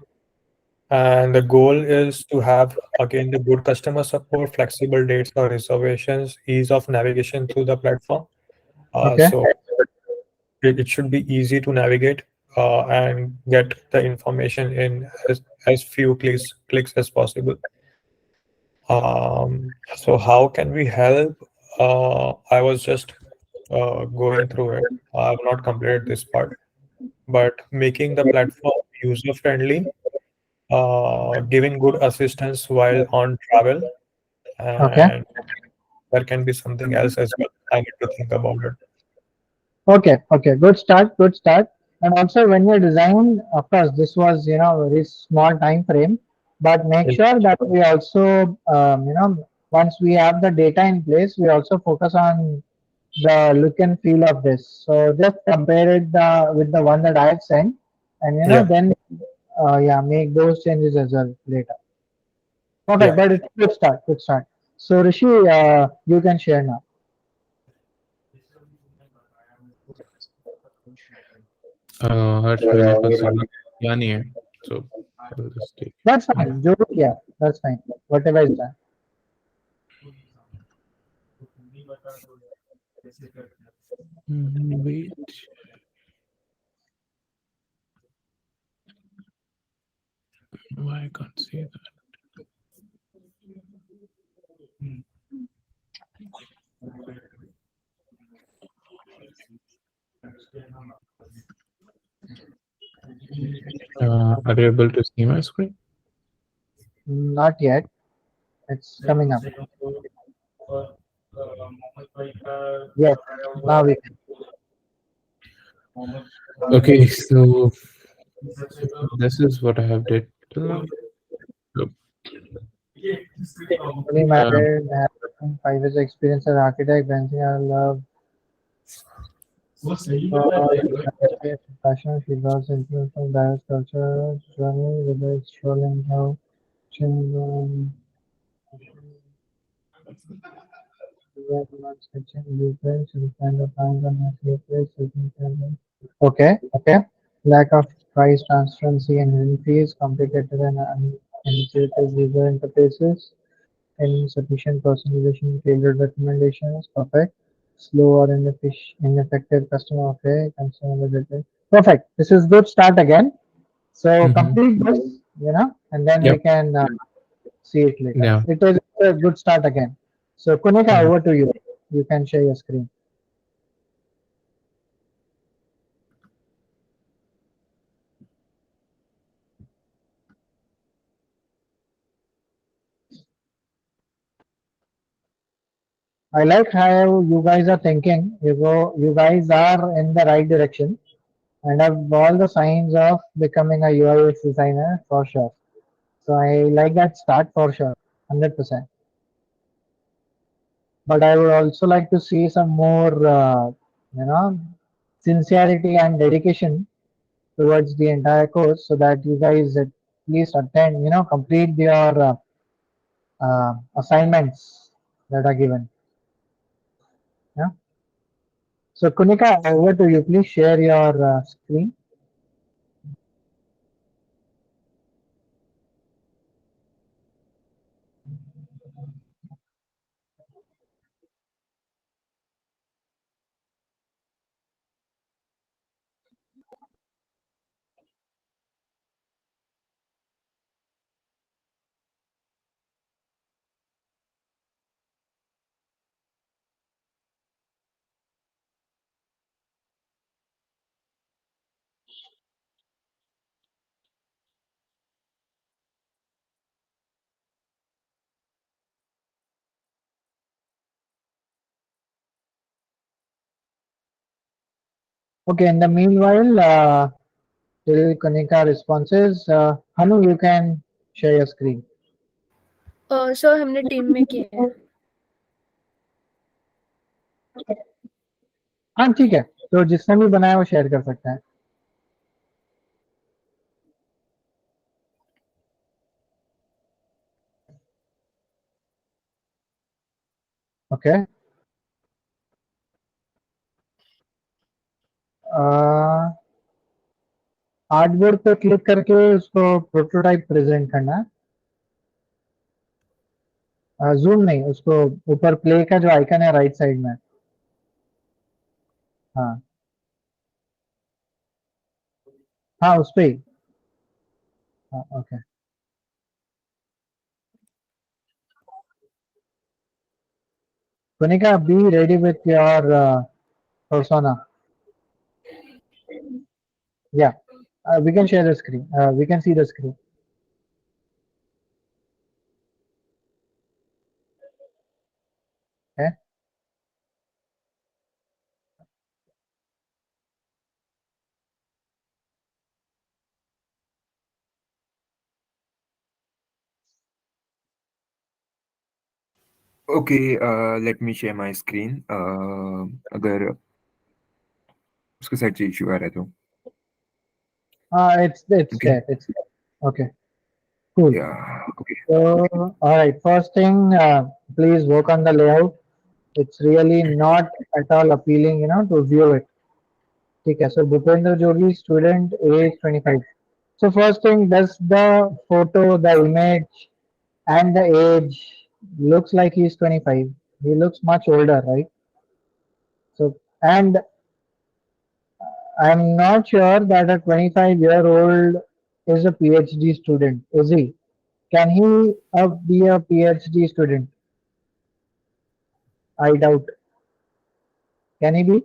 And the goal is to have again the good customer support, flexible dates or reservations, ease of navigation through the platform. okay, So it should be easy to navigate and get the information in as few clicks as possible. So how can we help? I was just going through it. I have not completed this part, but making the platform user friendly, giving good assistance while on travel, okay. and there can be something else as well. I need to think about it. Okay, okay, good start, good start. And also, when you're designing, of course, this was a very small time frame, but make sure that we also once we have the data in place, we also focus on the look and feel of this. So just compare it with the one that I have sent, and Yeah. then Yeah, make those changes as well later. Perfect, Yeah. but it's good start, good start. So Rishi, you can share now. हर्ष मेरे पास ज़्यादा क्या नहीं है, so I will just take. That's fine. जो भी किया, that's fine. Whatever is done. Wait. Why I can't see that? Are you able to see my screen? Not yet. It's coming up. Yes. Now we can. Okay, so this is what I have did till now. So, Fully um, married, have 5 years experience as architect, benching I love passion, she loves influence from diverse culture, journey, whether it's showing how sketching blueprints, and kind of find a natural place, okay, okay. Lack of price transparency and hidden fees, complicated and unintuitive user interfaces, insufficient personalization, tailored recommendations, perfect. Slow or ineffective customer okay, consumer budget. Perfect. This is good start again. So mhm. complete this, and then we Yep. can see it later. Yeah. It is a good start again. So Kunika, Yeah. over to you. You can share your screen. I like how you guys are thinking. You guys are in the right direction and have all the signs of becoming a UI designer for sure. So I like that start for sure, 100%. But I would also like to see some more, you know, sincerity and dedication towards the entire course, so that you guys at least attend, complete your assignments that are given. Yeah. So Kunika, over to you. Please share your screen. Okay. In the meanwhile, till Kunika responses, Hanu, you can share your screen. Sir हमने team में किए हैं हाँ ठीक है, तो जिसने भी बनाया वो शेयर कर सकता है. ओके. आर्टबोर्ड पे क्लिक करके उसको प्रोटोटाइप प्रेजेंट करना है. जूम नहीं, उसको ऊपर प्ले का जो आइकन है राइट साइड में. हाँ हाँ उस पे ही. हाँ okay. Kunika, be ready with your persona. Yeah, we can share the screen. We can see the screen. Okay. Okay, let me share my screen. अगर उसके साइड से इशू आ रहा है तो It's okay. there. It's there. Okay, cool. Yeah. Okay. So, all right, first thing, please work on the layout. It's really not at all appealing, to view it. Okay, so Bhupendra Jogi, student, age 25. So first thing, does the photo, the image, and the age looks like he's 25? He looks much older, right? So, and I'm not sure that a 25-year-old is a PhD student. Is he? Can he be a PhD student? I doubt. Can he be?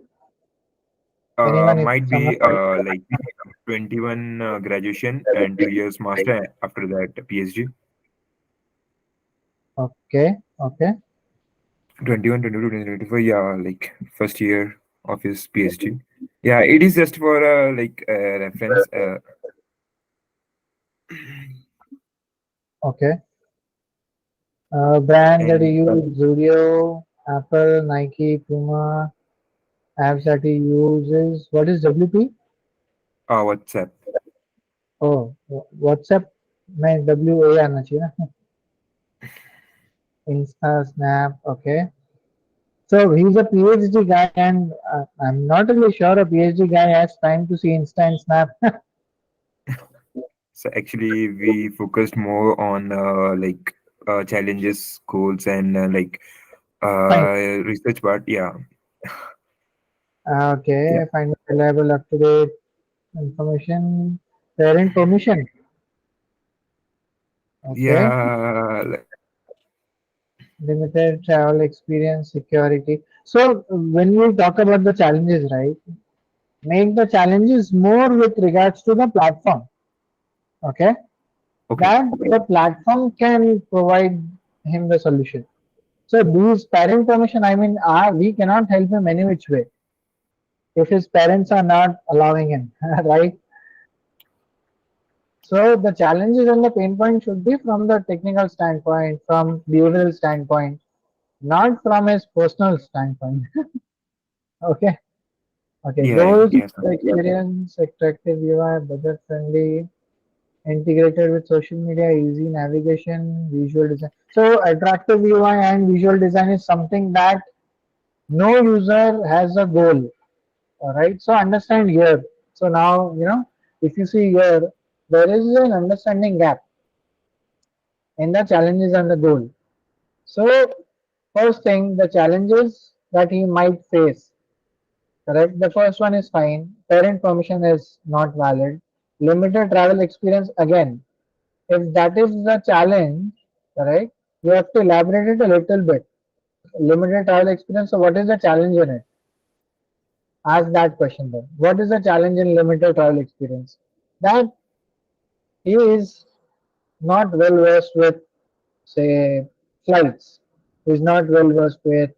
Anyone? If Might someone. be like 21 graduation and 2 years master after that PhD. Okay. Okay. 21, 22, 24. Yeah, like first year of his PhD. Yeah, it is just for like reference. Okay. Brand that he And uses: Zudio, Apple, Nike, Puma. Apps that he uses. What is WP? WhatsApp. Oh, WhatsApp में WA आना चाहिए ना. Insta, Snap. Okay. So he's a PhD guy, and I'm not really sure a PhD guy has time to see Insta and Snap. So actually, we focused more on like challenges, goals, and like Fine. research part. Yeah, yeah, Okay. Find reliable, up to date information. Parent permission. Okay. yeah. Limited travel experience, security. So when we talk about the challenges, right? Make the challenges more with regards to the platform. Okay. Okay, That the platform can provide him the solution. So these parent permission, I mean, we cannot help him any which way if his parents are not allowing him, right? So the challenges and the pain point should be from the technical standpoint, from behavioral standpoint, not from his personal standpoint. Okay. Okay. yeah, yeah, Goals, yes. experience, attractive UI, budget friendly, integrated with social media, easy navigation, visual design. So attractive UI and visual design is something that no user has a goal. All right. So understand here. So now, if you see here, there is an understanding gap in the challenges and the goal. So first thing, the challenges that he might face. Correct. The first one is fine. Parent permission is not valid. Limited travel experience again. If that is the challenge, correct, you have to elaborate it a little bit. Limited travel experience. So, what is the challenge in it? Ask that question then. What is the challenge in limited travel experience? That he is not well versed with, say, flights. He's not well versed with.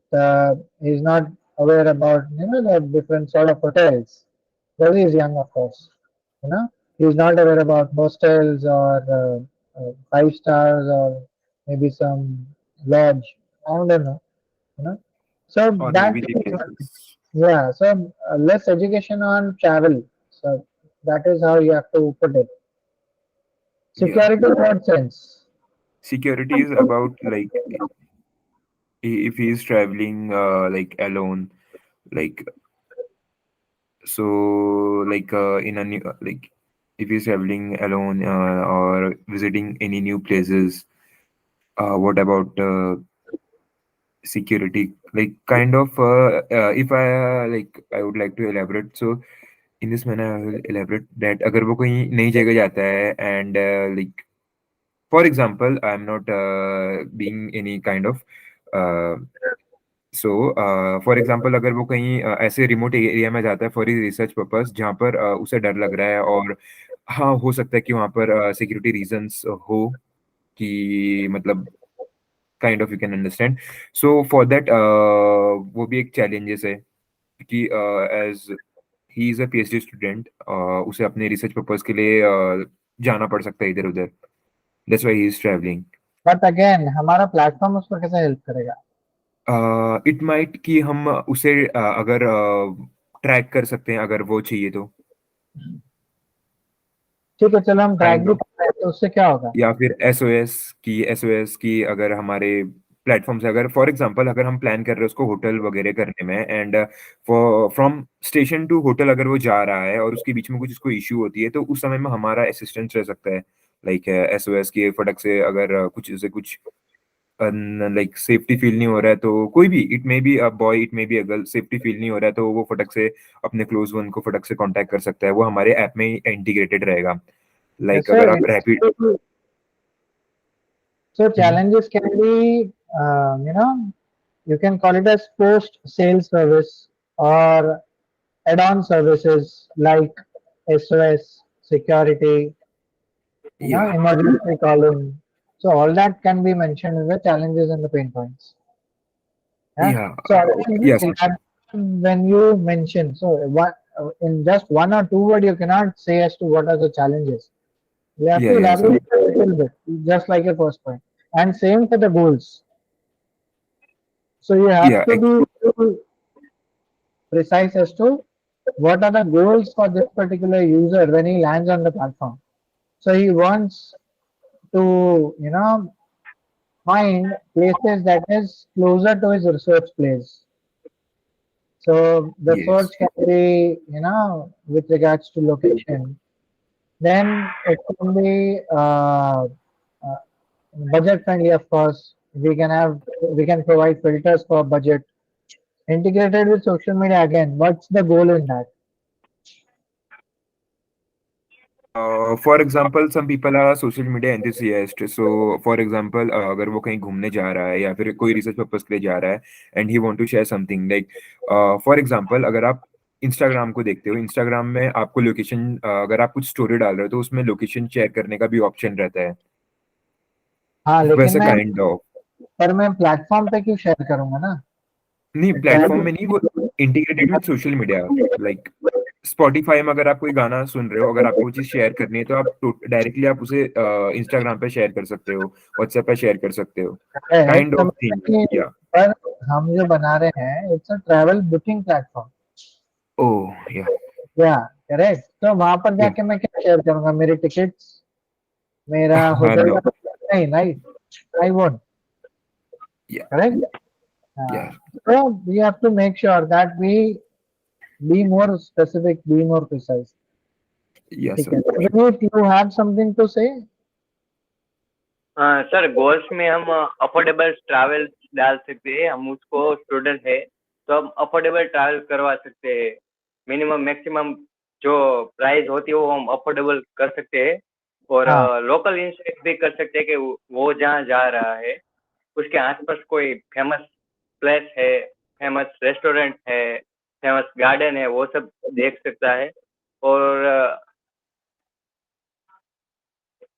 He's not aware about the different sort of hotels. Well, he's young, of course. He's not aware about hostels or 5 stars or maybe some lodge. I don't know. You know. So Or that, maybe the places. yeah. So less education on travel. So that is how you have to put it. Yeah, Security in what sense? security is about like if he is traveling like alone, like so like in a new like if he's traveling alone or visiting any new places. What about security? Like kind of if I like I would like to elaborate. So in this manner, I will elaborate that अगर वो कहीं नई जगह जाता है and like for example, I'm not being any kind of uh, so for example अगर वो कहीं ऐसे रिमोट एरिया में जाता है फॉर रिसर्च पर्पस जहाँ पर उसे डर लग रहा है और हाँ हो सकता है कि वहाँ पर सिक्योरिटी रीजंस हो कि मतलब kind of you can understand so for that वो भी एक चैलेंजेस है कि as he is a PhD student उसे अपने रिसर्च पर्पस के लिए जाना पड़ सकता है इधर उधर that's why he is travelling but again हमारा प्लेटफॉर्म उसको कैसे हेल्प करेगा? इट माइट कि हम उसे अगर ट्रैक कर सकते हैं अगर वो चाहिए तो ठीक है, चलो हम ट्रैक काइंड भी ऑफ कर रहे हैं, तो उससे क्या होगा? या फिर एसओएस की अगर हमारे प्लेटफॉर्म से, अगर फॉर एग्जांपल अगर हम प्लान कर रहे हैं उसको होटल वगैरह करने में, and from station to hotel अगर वो जा रहा है और उसके बीच में कुछ उसको इश्यू होती है, तो उस समय में हमारा असिस्टेंस रह सकता है। लाइक एसओएस की फटक से अगर कुछ से कुछ लाइक सेफ्टी फील नहीं हो रहा है, तो कोई भी, it may be a boy, it may be a girl, safety feel नहीं हो रहा है, तो वो फटक से अपने क्लोज वन को फटक से कांटेक्ट कर सकता है। वो हमारे ऐप में ही इंटीग्रेटेड रहेगा। लाइक Yes, अगर sir. आप rapid So challenges can be, you can call it as post sales service or add-on services like SOS, security, या emergency calling. So all that can be mentioned in the challenges and the pain points. Yeah. या So again, yes when you mention, so what in just one or two word, you cannot say as to what are the challenges. You have या to yes elaborate a little bit, just like your first point. And same for the goals. So you have या to be precise as to what are the goals for this particular user when he lands on the platform. So he wants to, find places that is closer to his research place. So the search yes can be, with regards to location. Then it can be budget friendly, of course. We can provide filters for budget. Integrated with social media again. What's the goal in that? For example some people are social media enthusiast. So for example अगर वो कहीं घूमने जा रहा है या फिर कोई रिसर्च पर्पज के लिए जा रहा है, and he want to share something, like for example अगर आप इंस्टाग्राम को देखते हो, इंस्टाग्राम में आपको लोकेशन, अगर आप कुछ स्टोरी डाल रहे हो तो उसमें लोकेशन शेयर करने का भी ऑप्शन रहता है। हाँ, लेकिन वैसे मैं काइंड ऑफ, पर मैं प्लेटफॉर्म पे क्यों शेयर करूंगा ना? नहीं प्लेटफॉर्म में नहीं, वो integrated with social media. Like Spotify में अगर आप कोई गाना सुन रहे हो, अगर आपको वो चीज शेयर करनी है, तो आप डायरेक्टली आप उसे इंस्टाग्राम पे शेयर कर सकते हो, व्हाट्सएप पे शेयर कर सकते हो, है काइंड तो ऑफ थिंग। या पर हम जो बना रहे हैं it's a travel booking platform. Oh yeah yeah correct. तो वहां पर या जाके मैं क्या शेयर करूंगा? मेरे टिकट्स, मेरा हाँ होटल नो का? नहीं, राइट, आई वोंट। या करेक्ट। या So we have to make sure that we be more specific, be more precise. या ठीक है। Sir Vineet, you have something to say? Sir goals में हम अफोर्डेबल ट्रैवल डाल सकते हैं। हम उसको स्टूडेंट है तो हम अफोर्डेबल ट्रैवल करवा सकते हैं। मिनिमम मैक्सिमम जो प्राइस होती है वो हम अफोर्डेबल कर सकते हैं। और हाँ। लोकल इंश्योरेंस भी कर सकते हैं कि वो जहाँ जा रहा है उसके आसपास कोई फेमस प्लेस है, फेमस रेस्टोरेंट है, फेमस गार्डन है, वो सब देख सकता है। और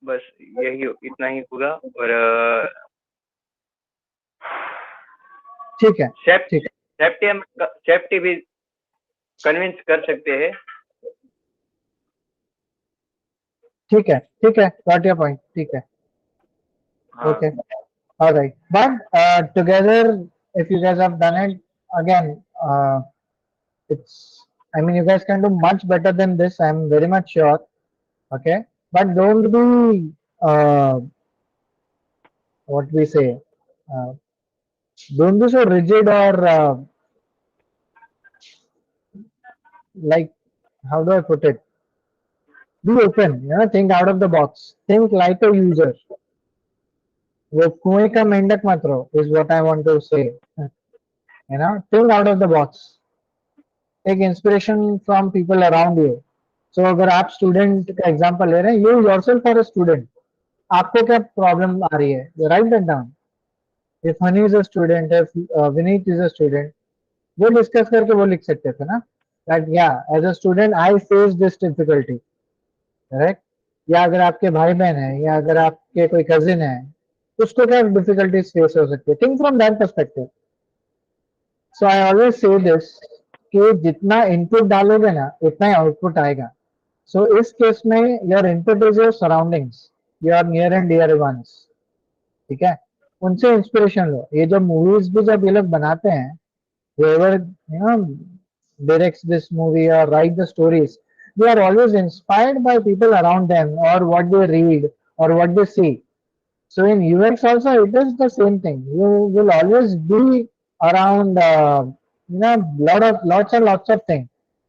बस यही इतना ही होगा। और ठीक है, ठीक है, सेफ्टी भी कन्विंस कर सकते हैं। ठीक है, ठीक है, गॉट योर पॉइंट। ठीक है, हाँ okay, all right. But together, if you guys have done it again, it's, I mean, you guys can do much better than this, I'm very much sure. Okay, but don't be what we say, uh, don't be so rigid or like, how do I put it? Be open, think out of the box, think like a user. वो कुएं का मेंढक मत रहो, is what I want to say. Think out of the box, take inspiration from people around you. So अगर आप student का example ले रहे हैं, you yourself are a student, आपको क्या प्रॉब्लम आ रही है, write that down. If Hani is a student, if Vineet is a student, वो डिस्कस करके वो लिख सकते थे ना, that yeah, as a student I face this difficulty, correct? या अगर आपके भाई बहन है या अगर आपके कोई कजिन है, उसको क्या डिफिकल्टीज फेस हो सकती है, think from that perspective. So I always say this कि जितना इनपुट डालोगे ना उतना ही आउटपुट आएगा. सो इस केस में your input is your surroundings, your near and dear ones. ठीक है, उनसे इंस्पिरेशन लो. ये जो मूवीज भी जब ये लोग बनाते हैं, whoever directs this movie or write the stories, they are always inspired by people around them or what they read or what they see. So in UX also it is the same thing. You will always be around lots and lots of things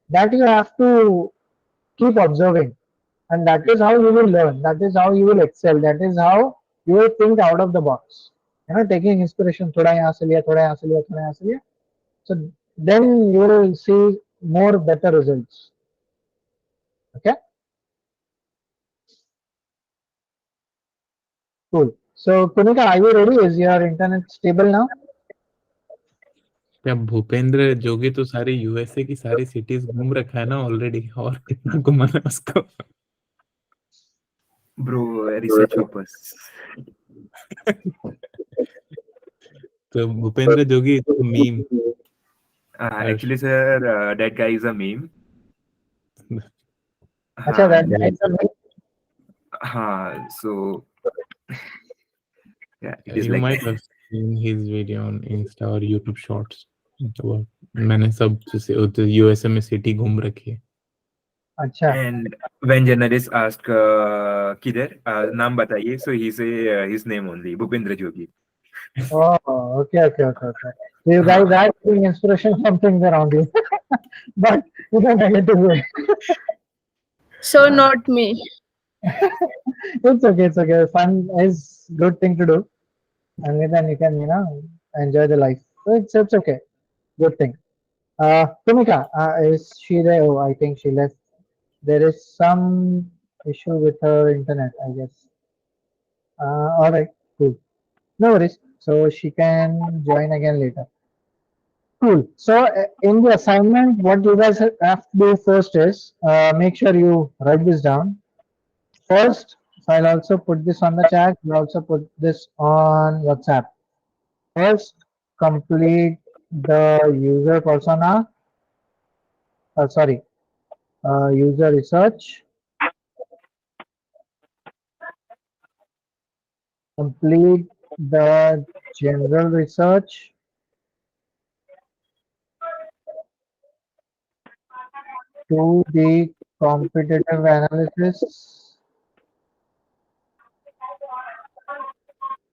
that you have to keep observing, and that is how you will learn. That is how you will excel. That is how you will think out of the box. Taking inspiration, थोड़ा यहाँ से लिया, थोड़ा यहाँ से लिया, थोड़ा यहाँ से लिया. So then you will see more better results. Okay. Cool. So Punika, are you ready? Is your internet stable now? क्या भूपेंद्र जोगी तो सारी यूएसए की सारी सिटीज घूम रखा है ना ऑलरेडी, और कितना घुमाना है उसको? Bro, research purpose. तो भूपेंद्र जोगी is a meme. Actually, sir, that guy is a meme. अच्छा, that yeah. that's a meme. So yeah, it is You like might have seen his video on Insta or YouTube Shorts. तो मैंने सब जैसे USA में city घूम रखी है. अच्छा. And when journalists ask किधर नाम बताइए, so he say his name only, Bhupendra Jogi. Oh, okay. So you guys are taking inspiration from things around you, but in a negative way. So not me. It's okay. Fun is good thing to do, and then you can enjoy the life. So it's okay. Good thing. Tumika, is she there? Oh, I think she left. There is some issue with her internet, I guess. All right, cool. No worries. So she can join again later. Cool. So in the assignment, what you guys have to do first is make sure you write this down. First, so I'll also put this on the chat. We'll also put this on WhatsApp. First, complete the user persona. User research. Complete the general research. Do the competitive analysis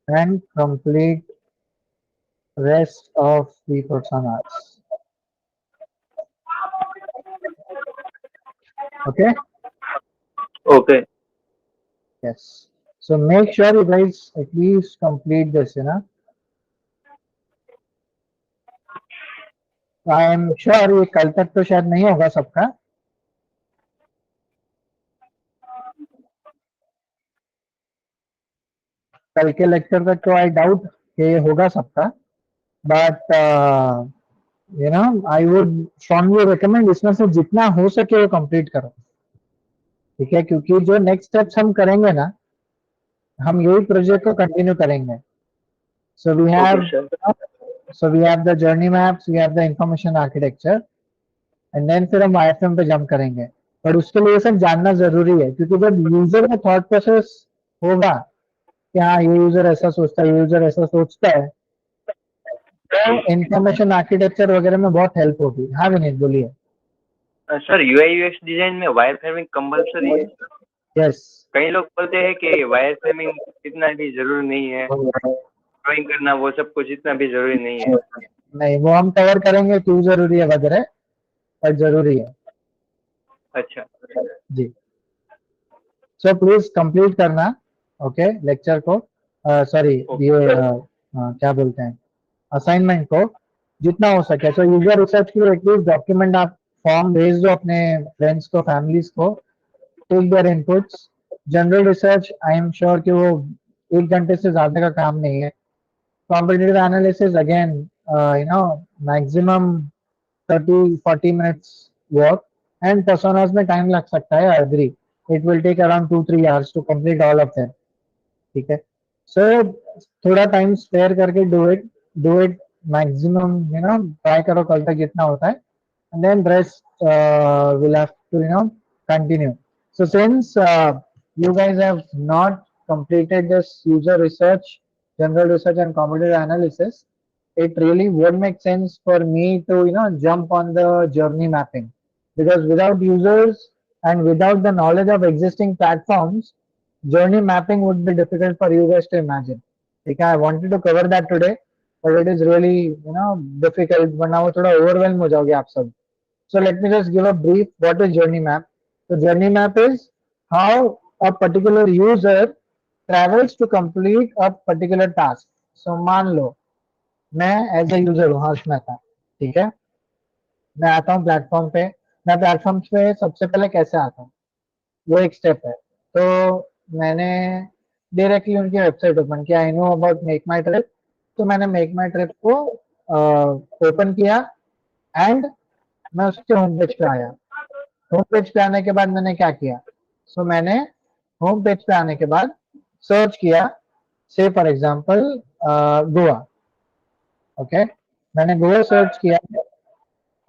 and complete rest of the personas. Okay. Okay. Yes. So make sure you guys at least complete this. I am sure ये कल तक तो शायद नहीं होगा सबका. कल के लेक्चर तक तो आई डाउट कि ये होगा सबका, but I would strongly recommend इसमें से जितना हो सके वो कंप्लीट करो. ठीक है, क्योंकि जो नेक्स्ट स्टेप्स हम करेंगे ना, हम यही प्रोजेक्ट को कंटिन्यू करेंगे. So we have the journey maps, we have the information architecture, and then फिर हम IFM पे जंप करेंगे. पर उसके लिए सब जानना जरूरी है, क्योंकि जब यूजर में थॉट प्रोसेस होगा कि हाँ ये यूजर ऐसा सोचता है, ये यूजर ऐसा सोचता है, तो इंफॉर्मेशन आर्किटेक्चर वगैरह में बहुत हेल्प होगी. हाँ विनीत बोलिए. सर यूआई यूएक्स डिजाइन में वायर फ्रेमिंग कंपलसरी है? यस. कई लोग बोलते हैं कि वायर फ्रेमिंग इतना भी जरूरी नहीं है, ड्राइंग करना वो सब कुछ इतना भी जरूरी नहीं है. नहीं, वो हम कवर करेंगे क्यों जरूरी है वगैरह, पर जरूरी है. अच्छा जी. सो प्लीज कंप्लीट करना. ओके, लेक्चर को, सॉरी ये क्या बोलते हैं, असाइनमेंट को जितना हो सके. सो यूजर रिसर्च के लिए एटलीस्ट डॉक्यूमेंट आप फॉर्म भेज दो अपने फ्रेंड्स को, फैमिलीज को. Take their inputs. General research I am sure कि वो 1 घंटे से ज्यादा का काम नहीं है. Competitive analysis again maximum 30-40 minutes work, and personas में टाइम लग सकता है. I agree. It will take around 2-3 hours to complete all of them. ठीक है. So थोड़ा टाइम स्पेयर करके do it maximum. ट्राई करो कल तक जितना होता है, and then rest will have to continue. So since you guys have not completed this user research, general research and competitive analysis, it really would make sense for me to jump on the journey mapping, because without users and without the knowledge of existing platforms, journey mapping would be difficult for you guys to imagine. Okay, I wanted to cover that today, but it is really difficult. वरना वो थोड़ा overwhelm हो जाओगे आप सब. So let me just give a brief. What is journey map? The journey map is how a particular user travels to complete a particular task. So मान लो मैं as a user हूँ, हर्ष मेहता, ठीक है, मैं आता हूँ प्लेटफॉर्म पे. मैं प्लेटफॉर्म पे सबसे पहले कैसे आता हूँ, वो एक स्टेप है. तो मैंने डायरेक्टली उनकी वेबसाइट ओपन किया. I know about make my trip, तो मैंने मेक माई ट्रिप को ओपन किया एंड मैं उसके होम पेज पे आया. होम पेज पे आने के बाद मैंने क्या किया, सो मैंने होम पेज पे आने के बाद सर्च किया, से फॉर एग्जांपल गोवा. ओके, मैंने गोवा सर्च किया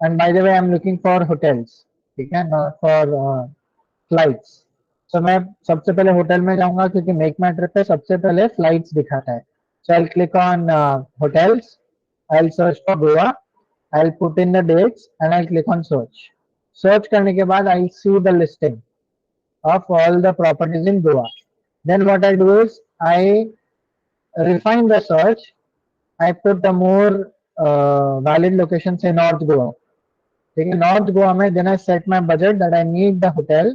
and by the way I am looking for hotels, ठीक है, नॉट फॉर फ्लाइट्स. सो मैं सबसे पहले होटल में जाऊंगा क्योंकि मेक माई ट्रिप पे सबसे पहले फ्लाइट्स दिखाता है. So I click on hotels, I search for Goa, I put in the dates and I click on search. Search करने के बाद I see the listing of all the properties in Goa. Then what I do is I refine the search. I put the more valid locations in North Goa. ठीक है, North Goa में then I set my budget that I need the hotel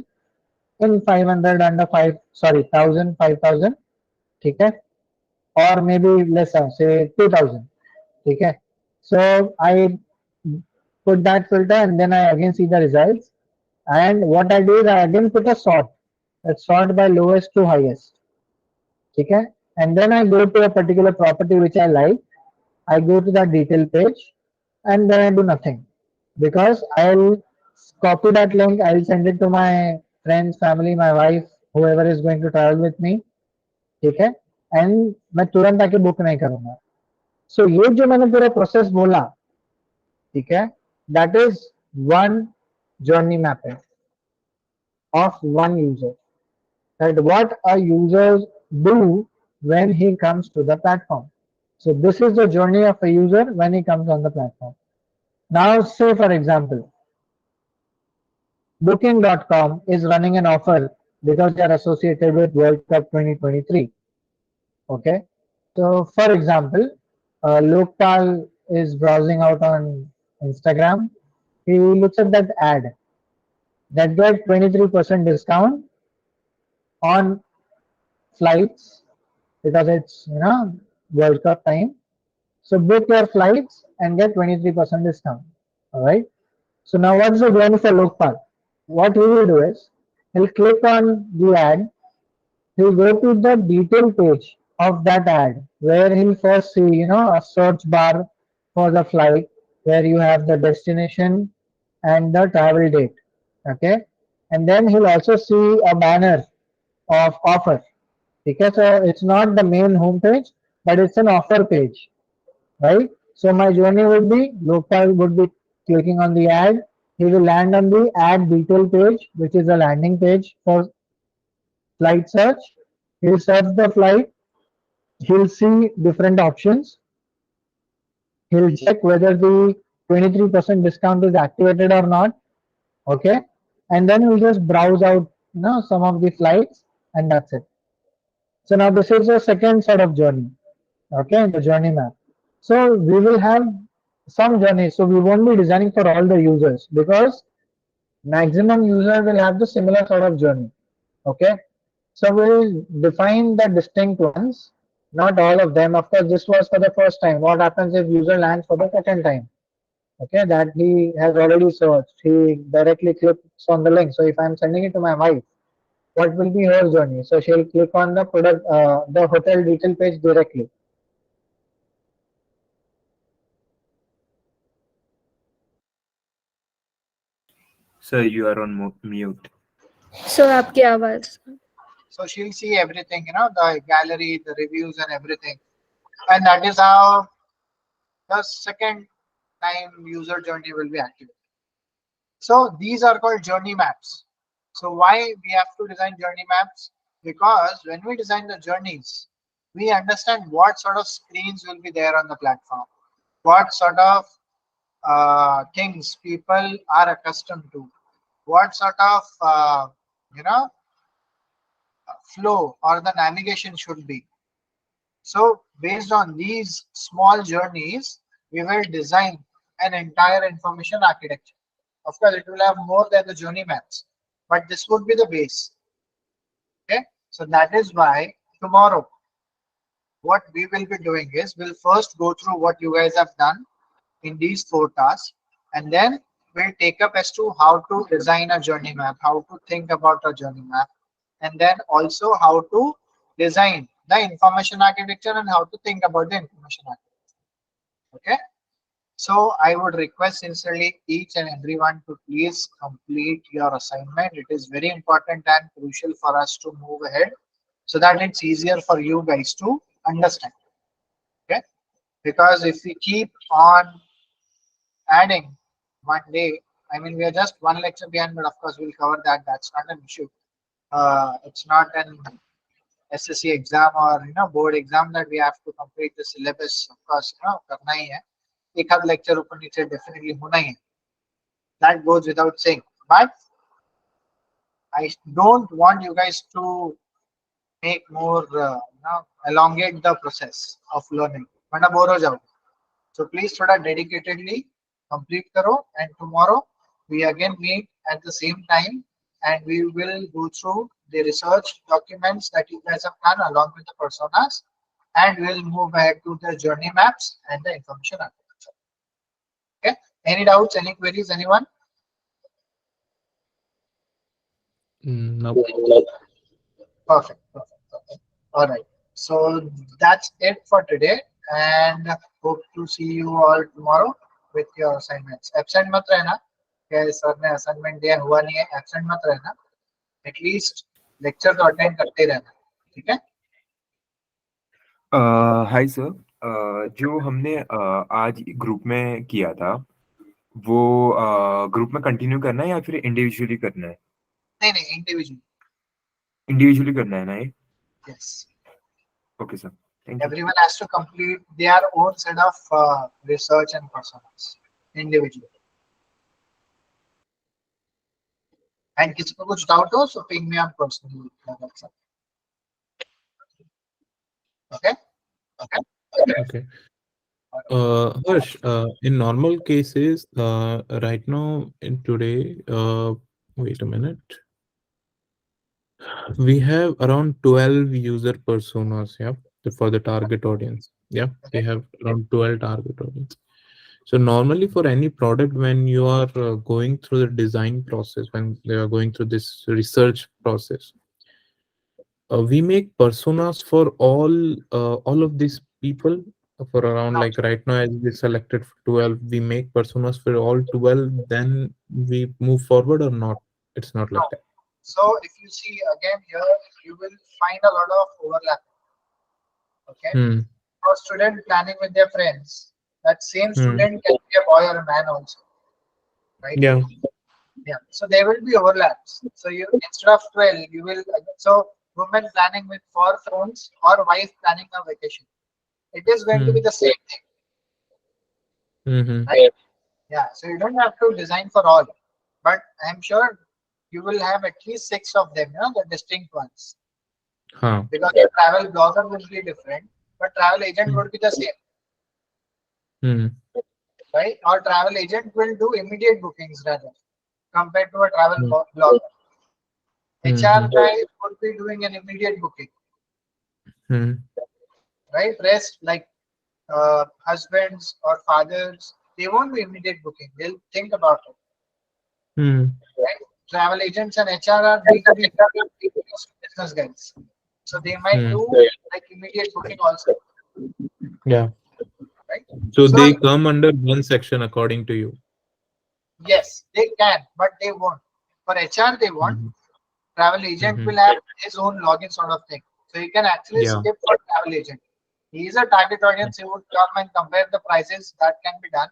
in 500 under 5 sorry 1000 5000, ठीक है, or maybe lesser, say 2000, ठीक है. So I put that filter and then I again see the results. And what I do is I again put a sort. Let's sort by lowest to highest. Okay, and then I go to a particular property which I like. I go to the detail page and then I do nothing because I'll copy that link. I'll send it to my friends, family, my wife, whoever is going to travel with me. ठीक है, and मैं तुरंत आके book नहीं करूंगा. सो ये जो मैंने पूरा प्रोसेस बोला, ठीक है, that is one journey mapping of one user, that what a user do when he comes to the platform. So this is the journey of a user when he comes on the platform. Now say for example, booking.com is running an offer because they are associated with World Cup 2023. Okay, so for example, Lokpal is browsing out on Instagram. He looks at that ad that get 23% discount on flights because it's World Cup time. So book your flights and get 23% discount. All right. So now what's the journey for Lokpal? What he will do is he'll click on the ad. He'll go to the detail page of that ad where he'll first see a search bar for the flight where you have the destination and the travel date. Okay. And then he'll also see a banner of offer. Okay, so it's not the main home page, but it's an offer page, right? So my journey would be Lokpal would be clicking on the ad. He will land on the ad detail page, which is a landing page for flight search. He'll search the flight. He'll see different options. He'll check whether the 23% discount is activated or not. Okay, and then he'll just browse out some of the flights, and that's it. So now this is the second sort of journey. Okay, the journey map. So we will have some journey. So we won't be designing for all the users because maximum user will have the similar sort of journey. Okay, so we'll define the distinct ones, not all of them. Of course, this was for the first time. What happens if user lands for the second time? Okay, that he has already searched. He directly clicks on the link. So if I'm sending it to my wife, what will be her journey? So she'll click on the product, the hotel detail page directly. Sir, you are on mute. Sir आपकी आवाज. So she'll see everything, the gallery, the reviews and everything. And that is how the second time user journey will be activated. So these are called journey maps. So why we have to design journey maps? Because when we design the journeys, we understand what sort of screens will be there on the platform, what sort of things people are accustomed to, what sort of you know flow or the navigation should be. So based on these small journeys, we will design an entire information architecture. Of course, it will have more than the journey maps, but this would be the base. Okay, so that is why tomorrow what we will be doing is we'll first go through what you guys have done in these 4 tasks, and then we'll take up as to how to design a journey map, how to think about a journey map, and then also how to design the information architecture and how to think about the information architecture. Okay, so I would request sincerely each and everyone to please complete your assignment. It is very important and crucial for us to move ahead so that it's easier for you guys to understand. Okay, because if we keep on adding one day, I mean, we are just one lecture behind, but of course we'll cover that. That's not an issue. It's not an SSC exam or board exam that we have to complete the syllabus. Of course, करना ही है. एक आध lecture ऊपर नीचे definitely होना ही है. That goes without saying. But I don't want you guys to make more, elongate the process of learning. वरना bore हो जाओगे. So please थोड़ा dedicatedly complete करो, and tomorrow we again meet at the same time and we will go through the research documents that you guys have done along with the personas, and we'll move ahead to the journey maps and the information architecture. Okay, any doubts, any queries, anyone? No. Perfect, perfect. All right, so that's it for today, and hope to see you all tomorrow with your assignments. Absent मत रहना, क्या sir ने assignment दिया हुआ नहीं है, absent मत रहना. At least lecture तो attend करते रहना, ठीक है? हाय सर, जो हमने आज ग्रुप में किया था वो ग्रुप में कंटिन्यू करना है या फिर इंडिविजुअली करना है? नहीं, इंडिविजुअली. इंडिविजुअली करना है ना ये? Yes. Okay sir, thank you. Everyone has to complete their own set of research and personas individually. And किसी को कुछ doubt हो, so ping me on personally. Okay? Okay. Okay. Harsh, in normal cases, right now in today, wait a minute, we have around 12 user personas, yeah, for the target audience. Yeah, we have around 12 target audience. So normally for any product, when you are going through the design process, when they are going through this research process, we make personas for all of these people for around, like right now as we selected 12, we make personas for all 12, then we move forward or not? It's not like No. that. So if you see again here, you will find a lot of overlap. Okay. Hmm. For student planning with their friends, that same Hmm. student can be a boy or a man also, right? Yeah. Yeah. So there will be overlaps. So you instead of 12, you will women planning with 4 phones or wife planning a vacation. It is going to be the same thing, Mm-hmm. right? Yeah. So you don't have to design for all, but I'm sure you will have at least 6 of them, the distinct ones. Huh. Because the travel blogger will be different, but travel agent would be the same, Hmm. right? Or travel agent will do immediate bookings rather compared to a travel blogger. HR guy would be doing an immediate booking, Hmm. right? Rest like husbands or fathers, they won't be immediate booking. They'll think about it, Hmm. right? Travel agents and HR are B2B business guys, so they might do like immediate booking also, Yeah. right? So they come under one section according to you. Yes, they can, but they won't. For HR, they won't. Travel agent will have his own login sort of thing. So you can actually Yeah. skip for travel agent. He is a target audience. He would come and compare the prices. That can be done,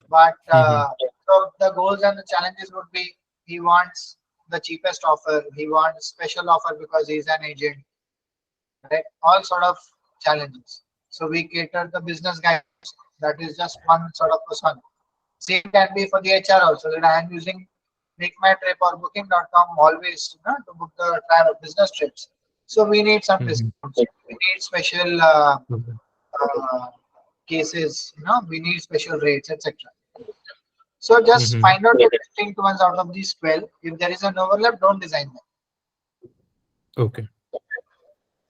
But so the goals and the challenges would be he wants the cheapest offer. He wants special offer because he's an agent, right? All sort of challenges. So we cater the business guys. That is just one sort of person. Same can be for the HR also. That I am using Make My Trip or Booking.com always to book the travel business trips. So we need some discounts. We need special cases. We need special rates, etc. So just find out the distinct ones out of these 12. If there is an overlap, don't design them. Okay.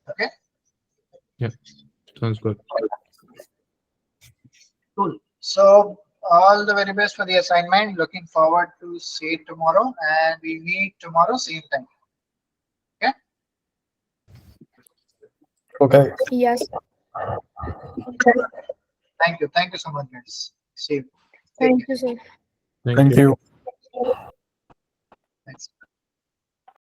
Okay. Yeah. Sounds good. Cool. So all the very best for the assignment. Looking forward to see it tomorrow, and we meet tomorrow same time. Okay. Okay. Yes. Thank you. Thank you so much, guys. See you. Take Thank care. you, sir. Thank Thank you. you.